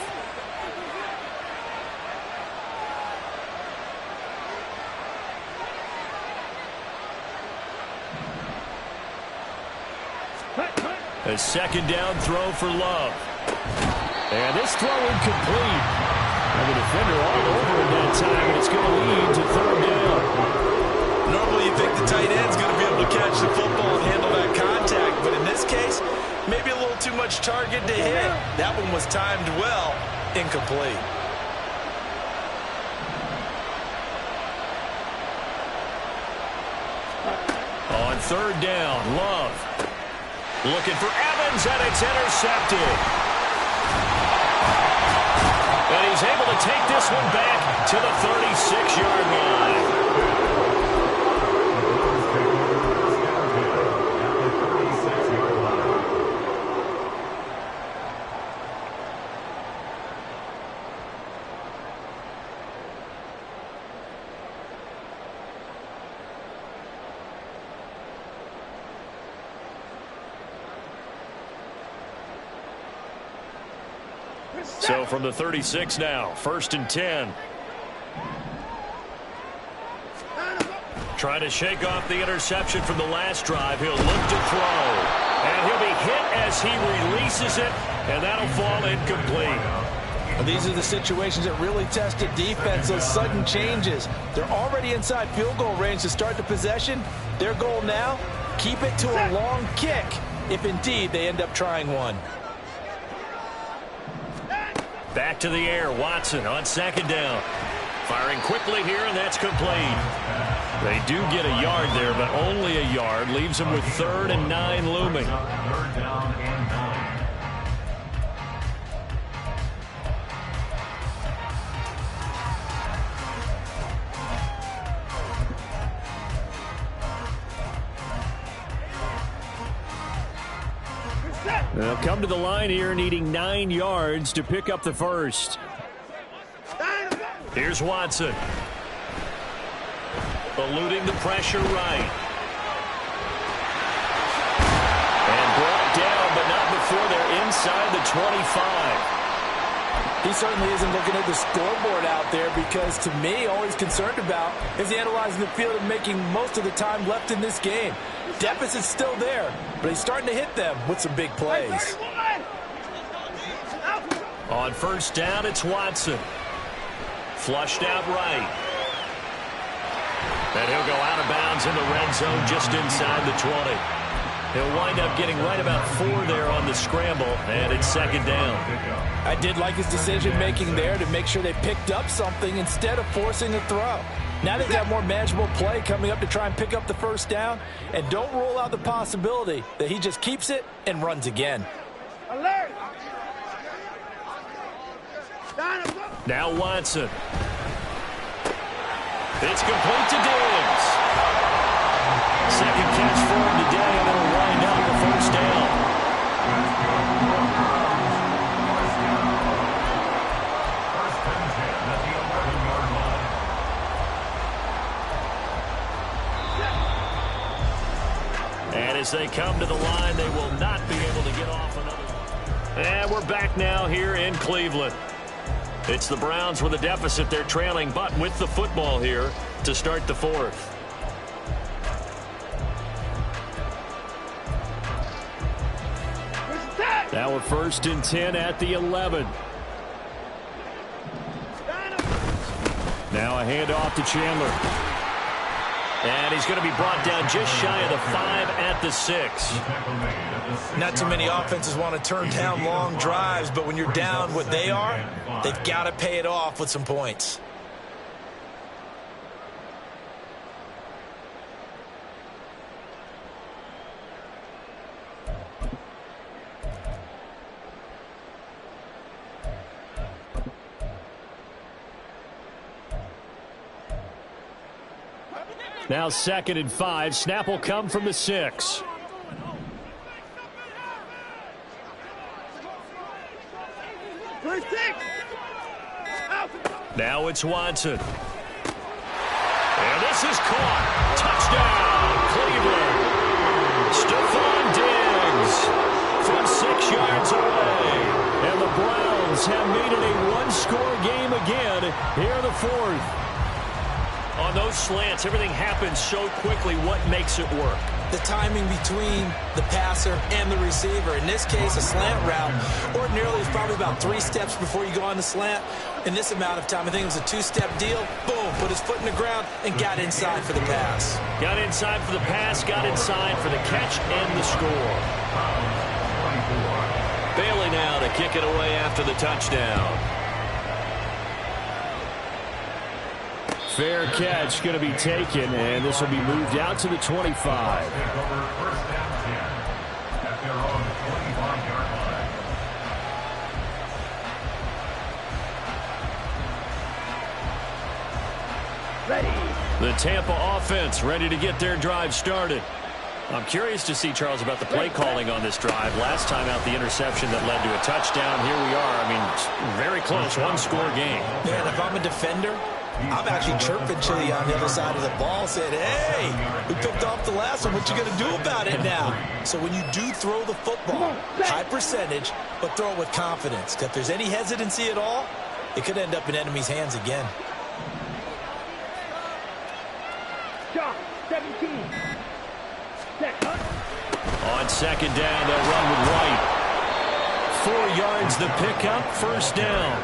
[SPEAKER 5] A second down throw for Love. And this throw incomplete. And the defender all over it that time, and it's going to lead to third down.
[SPEAKER 6] Normally you think the tight end's going to be able to catch the football and handle that contact, but in this case, maybe a little too much target to hit. That one was timed well, incomplete.
[SPEAKER 5] On third down, Love. Looking for Evans, and it's intercepted. And he's able to take this one back to the 36-yard line. So from the 36 now, 1st and 10. Trying to shake off the interception from the last drive. He'll look to throw. And he'll be hit as he releases it, and that'll fall incomplete.
[SPEAKER 6] These are the situations that really test a defense, those sudden changes. They're already inside field goal range to start the possession. Their goal now, keep it to a long kick, if indeed they end up trying one.
[SPEAKER 5] Back to the air, Watson on 2nd down. Firing quickly here, and that's complete. They do get a yard there, but only a yard. Leaves them with 3rd and 9 looming.
[SPEAKER 9] 3rd down and 9.
[SPEAKER 5] They'll come to the line here needing 9 yards to pick up the first. Here's Watson. Eluding the pressure right. And brought down, but not before they're inside the 25.
[SPEAKER 6] He certainly isn't looking at the scoreboard out there because, to me, all he's concerned about is analyzing the field and making most of the time left in this game. Deficit's still there, but he's starting to hit them with some big plays.
[SPEAKER 5] On 1st down, it's Watson. Flushed out right. And he'll go out of bounds in the red zone just inside the 20. He'll wind up getting right about 4 there on the scramble, and it's 2nd down.
[SPEAKER 6] I did like his decision-making there to make sure they picked up something instead of forcing a throw. Now they've got more manageable play coming up to try and pick up the 1st down, and don't rule out the possibility that he just keeps it and runs again.
[SPEAKER 5] Now Watson. It's complete to Diggs. 2nd catch for him today, and it'll wind up a 1st down. And as they come to the line, they will not be able to get off another one. And we're back now here in Cleveland. It's the Browns with a deficit. They're trailing, but with the football here to start the 4th. Now a 1st and 10 at the 11. Now a handoff to Chandler. And he's going to be brought down just shy of the 5 at the 6.
[SPEAKER 6] Not too many offenses want to turn down long drives, but when you're down what they are, they've got to pay it off with some points.
[SPEAKER 5] Now 2nd and 5. Snap will come from the 6. Now it's Watson. And this is caught. Touchdown, Cleveland. Stephon Diggs from 6 yards away. And the Browns have made it a 1-score game again here in the 4th. On those slants, everything happens so quickly. What makes it work?
[SPEAKER 6] The timing between the passer and the receiver. In this case, a slant route ordinarily is probably about 3 steps before you go on the slant. In this amount of time, I think it was a 2-step deal. Boom, put his foot in the ground and got inside for the pass.
[SPEAKER 5] Got inside for the pass, got inside for the catch and the score. Bailey now to kick it away after the touchdown. Fair catch going to be taken, and this will be moved out to the 25. The Tampa offense ready to get their drive started. I'm curious to see, Charles, about the play calling on this drive. Last time out, the interception that led to a touchdown. Here we are. I mean, very close, 1-score game.
[SPEAKER 6] Man, if I'm a defender, I'm actually chirping Chili on the other side of the ball, saying, hey, we picked off the last one. What you going to do about it now? So when you do throw the football, high percentage, but throw it with confidence. If there's any hesitancy at all, it could end up in enemy's hands again.
[SPEAKER 8] Shot 17.
[SPEAKER 5] On second down, they'll run with White. 4 yards the pickup, first down.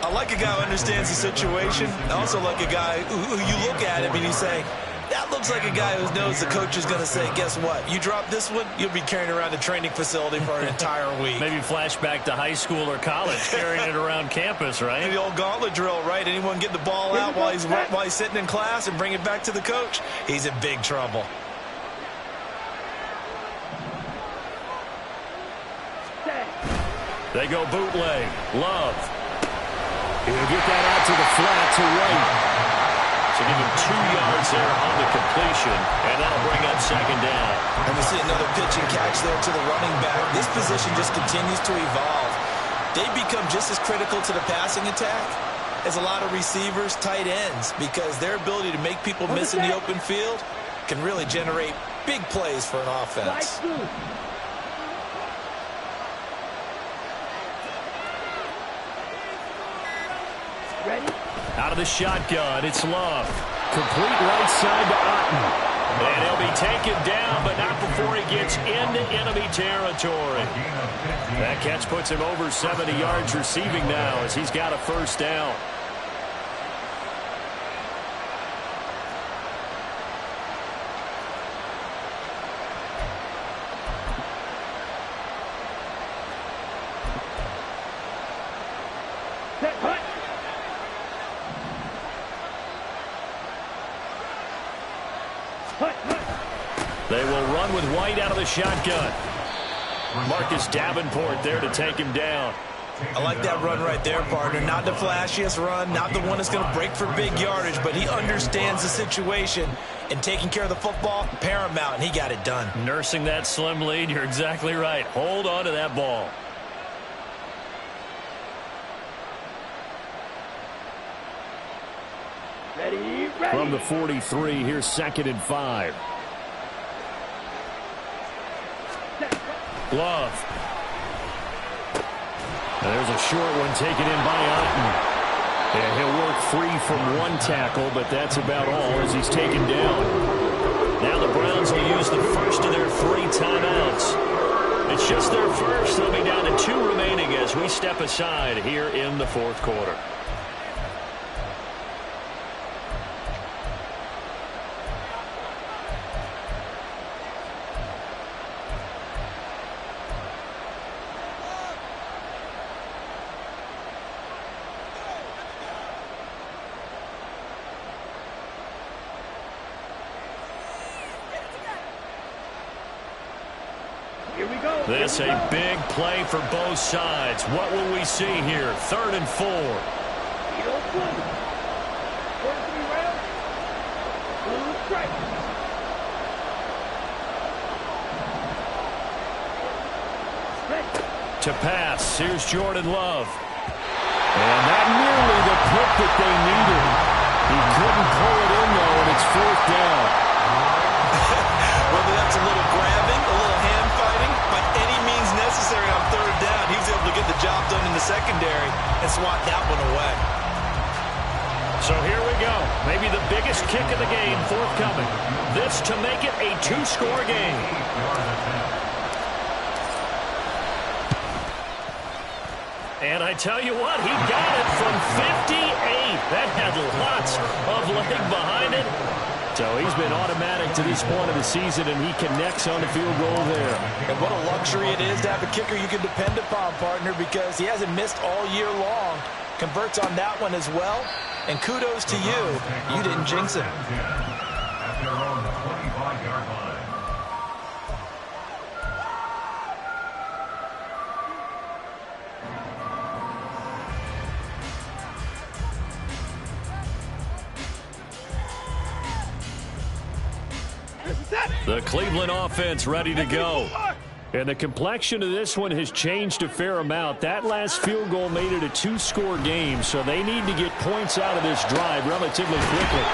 [SPEAKER 6] I like a guy who understands the situation. I also like a guy who you look at him and you say, that looks like a guy who knows the coach is going to say, guess what? You drop this one, you'll be carrying around the training facility for an entire week.
[SPEAKER 5] Maybe flashback to high school or college, carrying it around campus, right?
[SPEAKER 6] The old gauntlet drill, right? Anyone get the ball out while he's sitting in class and bring it back to the coach? He's in big trouble.
[SPEAKER 5] They go bootleg. Love. He'll get that out to the flat to White. So give him 2 yards there on the completion, and that'll bring up second down.
[SPEAKER 6] And we see another pitch and catch there to the running back. This position just continues to evolve. They become just as critical to the passing attack as a lot of receivers, tight ends, because their ability to make people miss in the open field can really generate big plays for an offense.
[SPEAKER 8] Ready?
[SPEAKER 5] Out of the shotgun, it's Love. Complete right side to Otten. And he'll be taken down, but not before he gets into enemy territory. That catch puts him over 70 yards receiving now as he's got a first down.
[SPEAKER 8] Set, hut.
[SPEAKER 5] They will run with White out of the shotgun. Marcus Davenport there to take him down.
[SPEAKER 6] I like that run right there, partner. Not the flashiest run, not the one that's going to break for big yardage, but he understands the situation, and taking care of the football, paramount, and he got it done.
[SPEAKER 5] Nursing that slim lead, you're exactly right. Hold on to that ball.
[SPEAKER 8] Ready, ready.
[SPEAKER 5] From the 43, here's 2nd and 5. Love. And there's a short one taken in by Otten. And he'll work free from one tackle, but that's about all as he's taken down. Now the Browns will use the first of their 3 timeouts. It's just their first. They'll be down to 2 remaining as we step aside here in the 4th quarter.
[SPEAKER 8] Here we go.
[SPEAKER 5] This a big play for both sides. What will we see here? 3rd and 4.
[SPEAKER 8] Blue strike.
[SPEAKER 5] To pass. Here's Jordan Love. And that nearly the pick that they needed. He couldn't pull it in, though, and it's 4th down.
[SPEAKER 6] Whether that's a little grabbing, a little hand fighting, by any means necessary on 3rd down, he was able to get the job done in the secondary and swat that one away.
[SPEAKER 5] So here we go. Maybe the biggest kick of the game forthcoming. This to make it a 2-score game. And I tell you what, he got it from 58. That had lots of leg behind it. So he's been automatic to this point of the season, and he connects on the field goal there.
[SPEAKER 6] And what a luxury it is to have a kicker you can depend upon, partner, because he hasn't missed all year long. Converts on that one as well. And kudos to you. You didn't jinx him.
[SPEAKER 9] At their own 25-yard line.
[SPEAKER 5] The Cleveland offense ready to go. And the complexion of this one has changed a fair amount. That last field goal made it a 2-score game, so they need to get points out of this drive relatively quickly.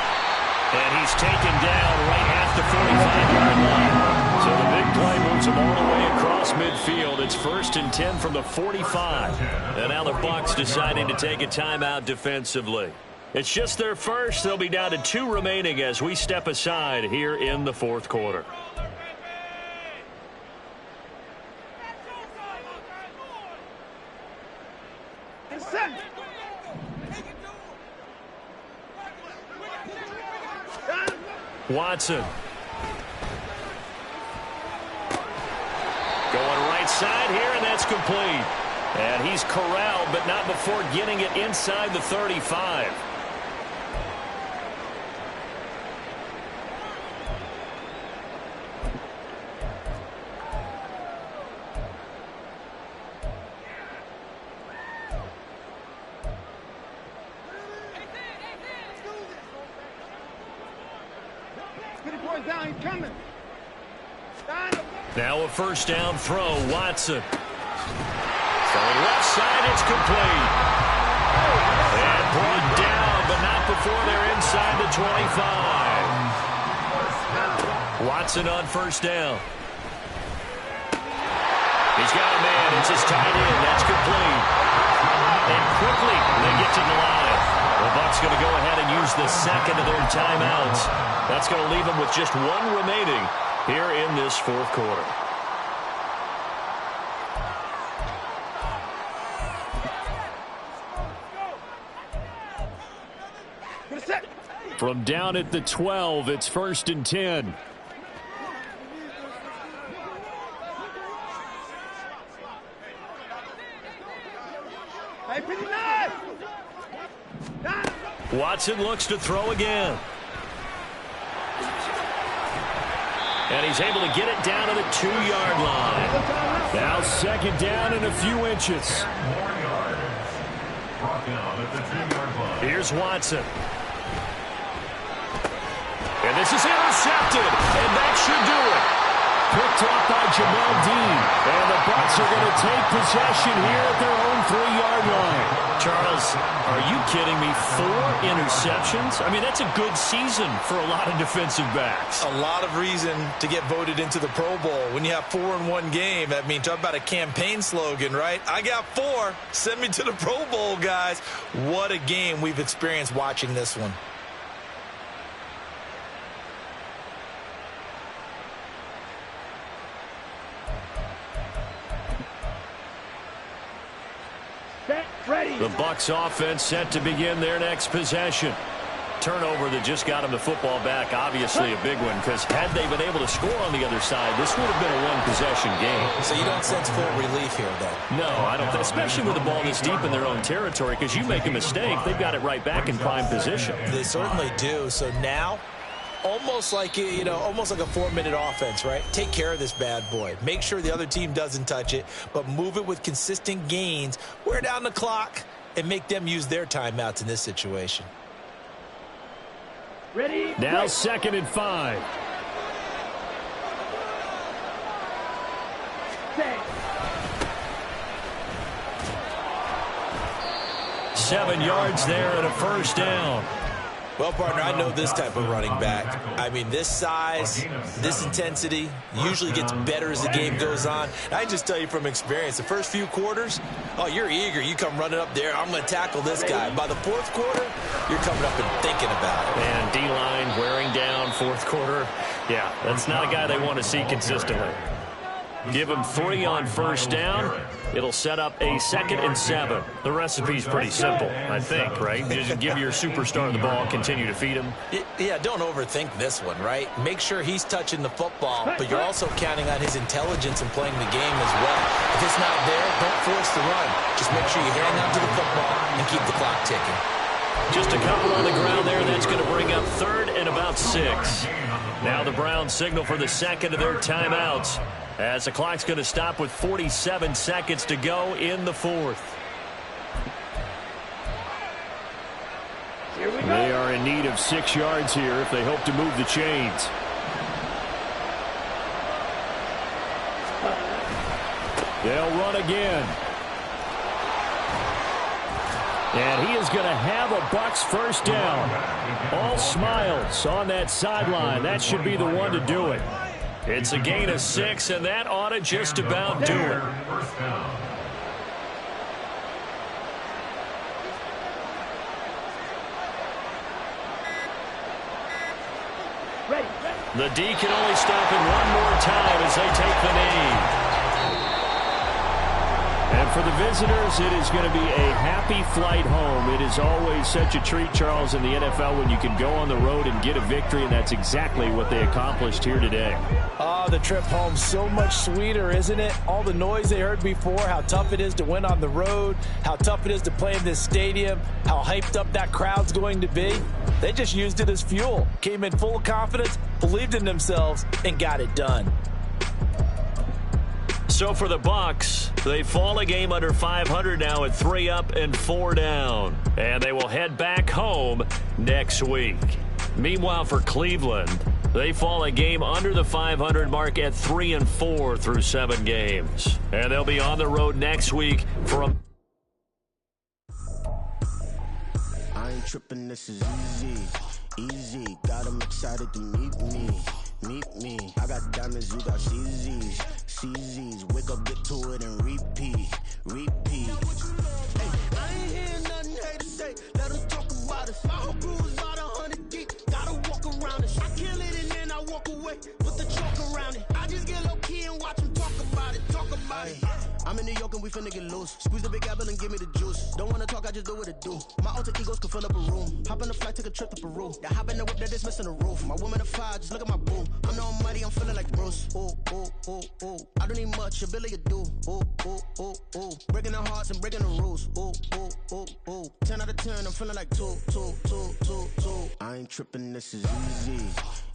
[SPEAKER 7] And he's taken down right at the 45-yard line.
[SPEAKER 5] So the big play moves him all the way across midfield. It's 1st and 10 from the 45.
[SPEAKER 7] And now the Bucs deciding to take a timeout defensively.
[SPEAKER 5] It's just their first. They'll be down to 2 remaining as we step aside here in the 4th quarter. Watson. Going right side here, and that's complete. And he's corralled, but not before getting it inside the 35. Now a first down throw, Watson. Throwing left side, it's complete. And brought down, but not before they're inside the 25. Watson on first down. He's got a man, it's his tight end, that's complete. And quickly they get to the line. The Bucs going to go ahead and use the second of their timeouts. That's going to leave them with just 1 remaining here in this 4th quarter. From down at the 12, it's 1st and 10. Watson looks to throw again. And he's able to get it down to the 2-yard line. Now 2nd down and a few inches. Here's Watson. And this is intercepted. And that should do it. Picked off by Jamel Dean. And the Bucs are going to take possession here at their own 3-yard line. Charles, are you kidding me? 4 interceptions? I mean, that's a good season for a lot of defensive backs.
[SPEAKER 6] A lot of reason to get voted into the Pro Bowl. When you have 4 in one game, I mean, talk about a campaign slogan, right? I got 4. Send me to the Pro Bowl, guys. What a game we've experienced watching this one.
[SPEAKER 5] The Bucs offense set to begin their next possession. Turnover that just got them the football back, obviously a big one, because had they been able to score on the other side, this would have been a 1-possession game.
[SPEAKER 6] So you don't sense full relief here, though?
[SPEAKER 5] No, I don't, especially with the ball this deep in their own territory, because you make a mistake, they've got it right back in prime position.
[SPEAKER 6] They certainly do. So now, almost like a 4-minute offense, right? Take care of this bad boy. Make sure the other team doesn't touch it, but move it with consistent gains. Wear down the clock and make them use their timeouts in this situation.
[SPEAKER 8] Ready?
[SPEAKER 5] Now 2nd and 5.
[SPEAKER 8] Set.
[SPEAKER 5] 7 yards there and a first down.
[SPEAKER 6] Well, partner, I know this type of running back. I mean, this size, this intensity usually gets better as the game goes on. And I just tell you from experience, the first few quarters, oh, you're eager. You come running up there. I'm going to tackle this guy. By the 4th quarter, you're coming up and thinking about it.
[SPEAKER 5] And D-line wearing down 4th quarter. Yeah, that's not a guy they want to see consistently. Give him 3 on first down. It'll set up a 2nd and 7. The recipe's pretty simple, I think, right? Just give your superstar the ball and continue to feed him.
[SPEAKER 6] Yeah, don't overthink this one, right? Make sure he's touching the football, but you're also counting on his intelligence in playing the game as well. If it's not there, don't force the run. Just make sure you hang on to the football and keep the clock ticking.
[SPEAKER 5] Just a couple on the ground there. That's going to bring up 3rd and about 6. Now the Browns signal for the 2nd of their timeouts, as the clock's going to stop with 47 seconds to go in the 4th.
[SPEAKER 8] Here we go.
[SPEAKER 5] They are in need of 6 yards here if they hope to move the chains. They'll run again. And he is going to have a Bucs first down. All smiles on that sideline. That should be the one to do it. It's a gain of 6, and that ought to just about do it. The D can only stop him one more time as they take the knee. And for the visitors, it is going to be a happy flight home. It is always such a treat, Charles, in the NFL when you can go on the road and get a victory, and that's exactly what they accomplished here today.
[SPEAKER 6] Oh, the trip home, so much sweeter, isn't it? All the noise they heard before, how tough it is to win on the road, how tough it is to play in this stadium, how hyped up that crowd's going to be. They just used it as fuel, came in full of confidence, believed in themselves, and got it done.
[SPEAKER 5] So for the Bucs, they fall a game under 500 now at 3 up and 4 down. And they will head back home next week. Meanwhile, for Cleveland, they fall a game under the 500 mark at 3 and 4 through 7 games. And they'll be on the road next week for a...
[SPEAKER 10] I ain't tripping, this is easy. Easy, got them excited to meet me. Meet me. I got diamonds, you got CZs. CZs, wake up, get to it, and repeat. Repeat. Hey, I ain't hearing nothing hate to say. Let them talk about us. My whole crew is about 100 deep. Gotta walk around us. I kill it and then I walk away. Put the chalk around it. I just get low key and watch them talk about it. Talk about it. I'm in New York and we finna get loose. Squeeze the big apple and give me the juice. Don't wanna talk, I just do what it do. My alter egos can fill up a room. Hop on the flight, take a trip to Peru. The hop in the whip that is missing the roof. My woman a 5, just look at my boo. I'm no money, I'm feeling like Bruce. Ooh, ooh, ooh, ooh. I don't need much, ability to do. Ooh, ooh, ooh, ooh. Breaking the hearts and breaking the rules. Ooh, ooh, ooh, ooh. 10 out of 10, I'm feeling like 2, 2, 2, 2, 2. I ain't tripping, this is easy.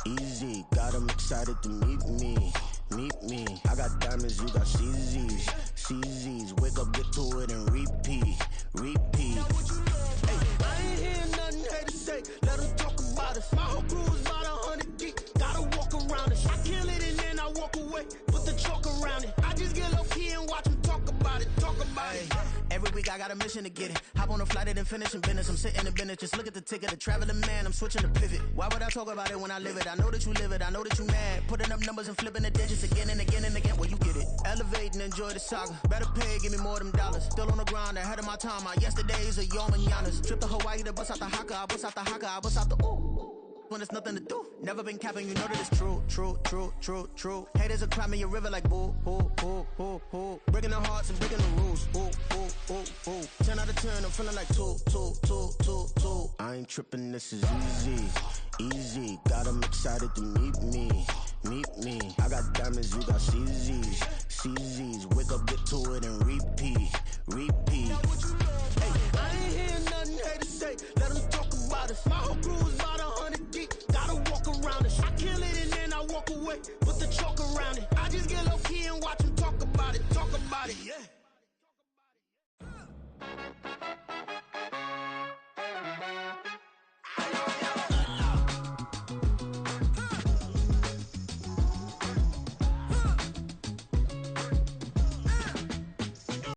[SPEAKER 10] Easy, got them excited to meet me. Meet me. I got diamonds, you got CZs. CZs, wake up, get to it, and repeat. Repeat. Hey, I ain't hearing nothing hate to say. Let them talk about us. My whole crew is about 100 deep. Gotta walk around us. I kill it and then I walk away. Put the chalk around it. I just get low key and watch them talk about it. Talk about it. Every week I got a mission to get it. Hop on a flight and then finish in business. I'm sitting in business. Just look at the ticket. A traveling man. I'm switching the pivot. Why would I talk about it when I live it? I know that you live it. I know that you mad. Putting up numbers and flipping the digits again and again and again. Well, you get it. Elevate and enjoy the saga. Better pay, give me more than dollars. Still on the grind, ahead of my time. My yesterdays are your mananas. Trip to Hawaii to bust out the haka. I bust out the haka. I bust out the ooh. When there's nothing to do. Never been capping, you know that it's true, true, true, true, true. Haters are climbing your river like boo, boo, boo, boo, boo. Breaking the hearts and breaking the rules. Ooh, ooh, ooh, ooh. 10 out of 10, I'm feeling like 2, 2, 2, 2, 2. I ain't tripping, this is easy. Easy, got them excited to meet me. Meet me. I got diamonds, you got CZs. CZs, wake up, get to it, and repeat. Repeat. Hey, I ain't hearing nothing hate to say. Let them talk about us. My whole crew is about 100 deep. Gotta walk around us. I kill it and then I walk away. Put the chalk around it. I just get low key and watch them talk about it. Talk about it, yeah.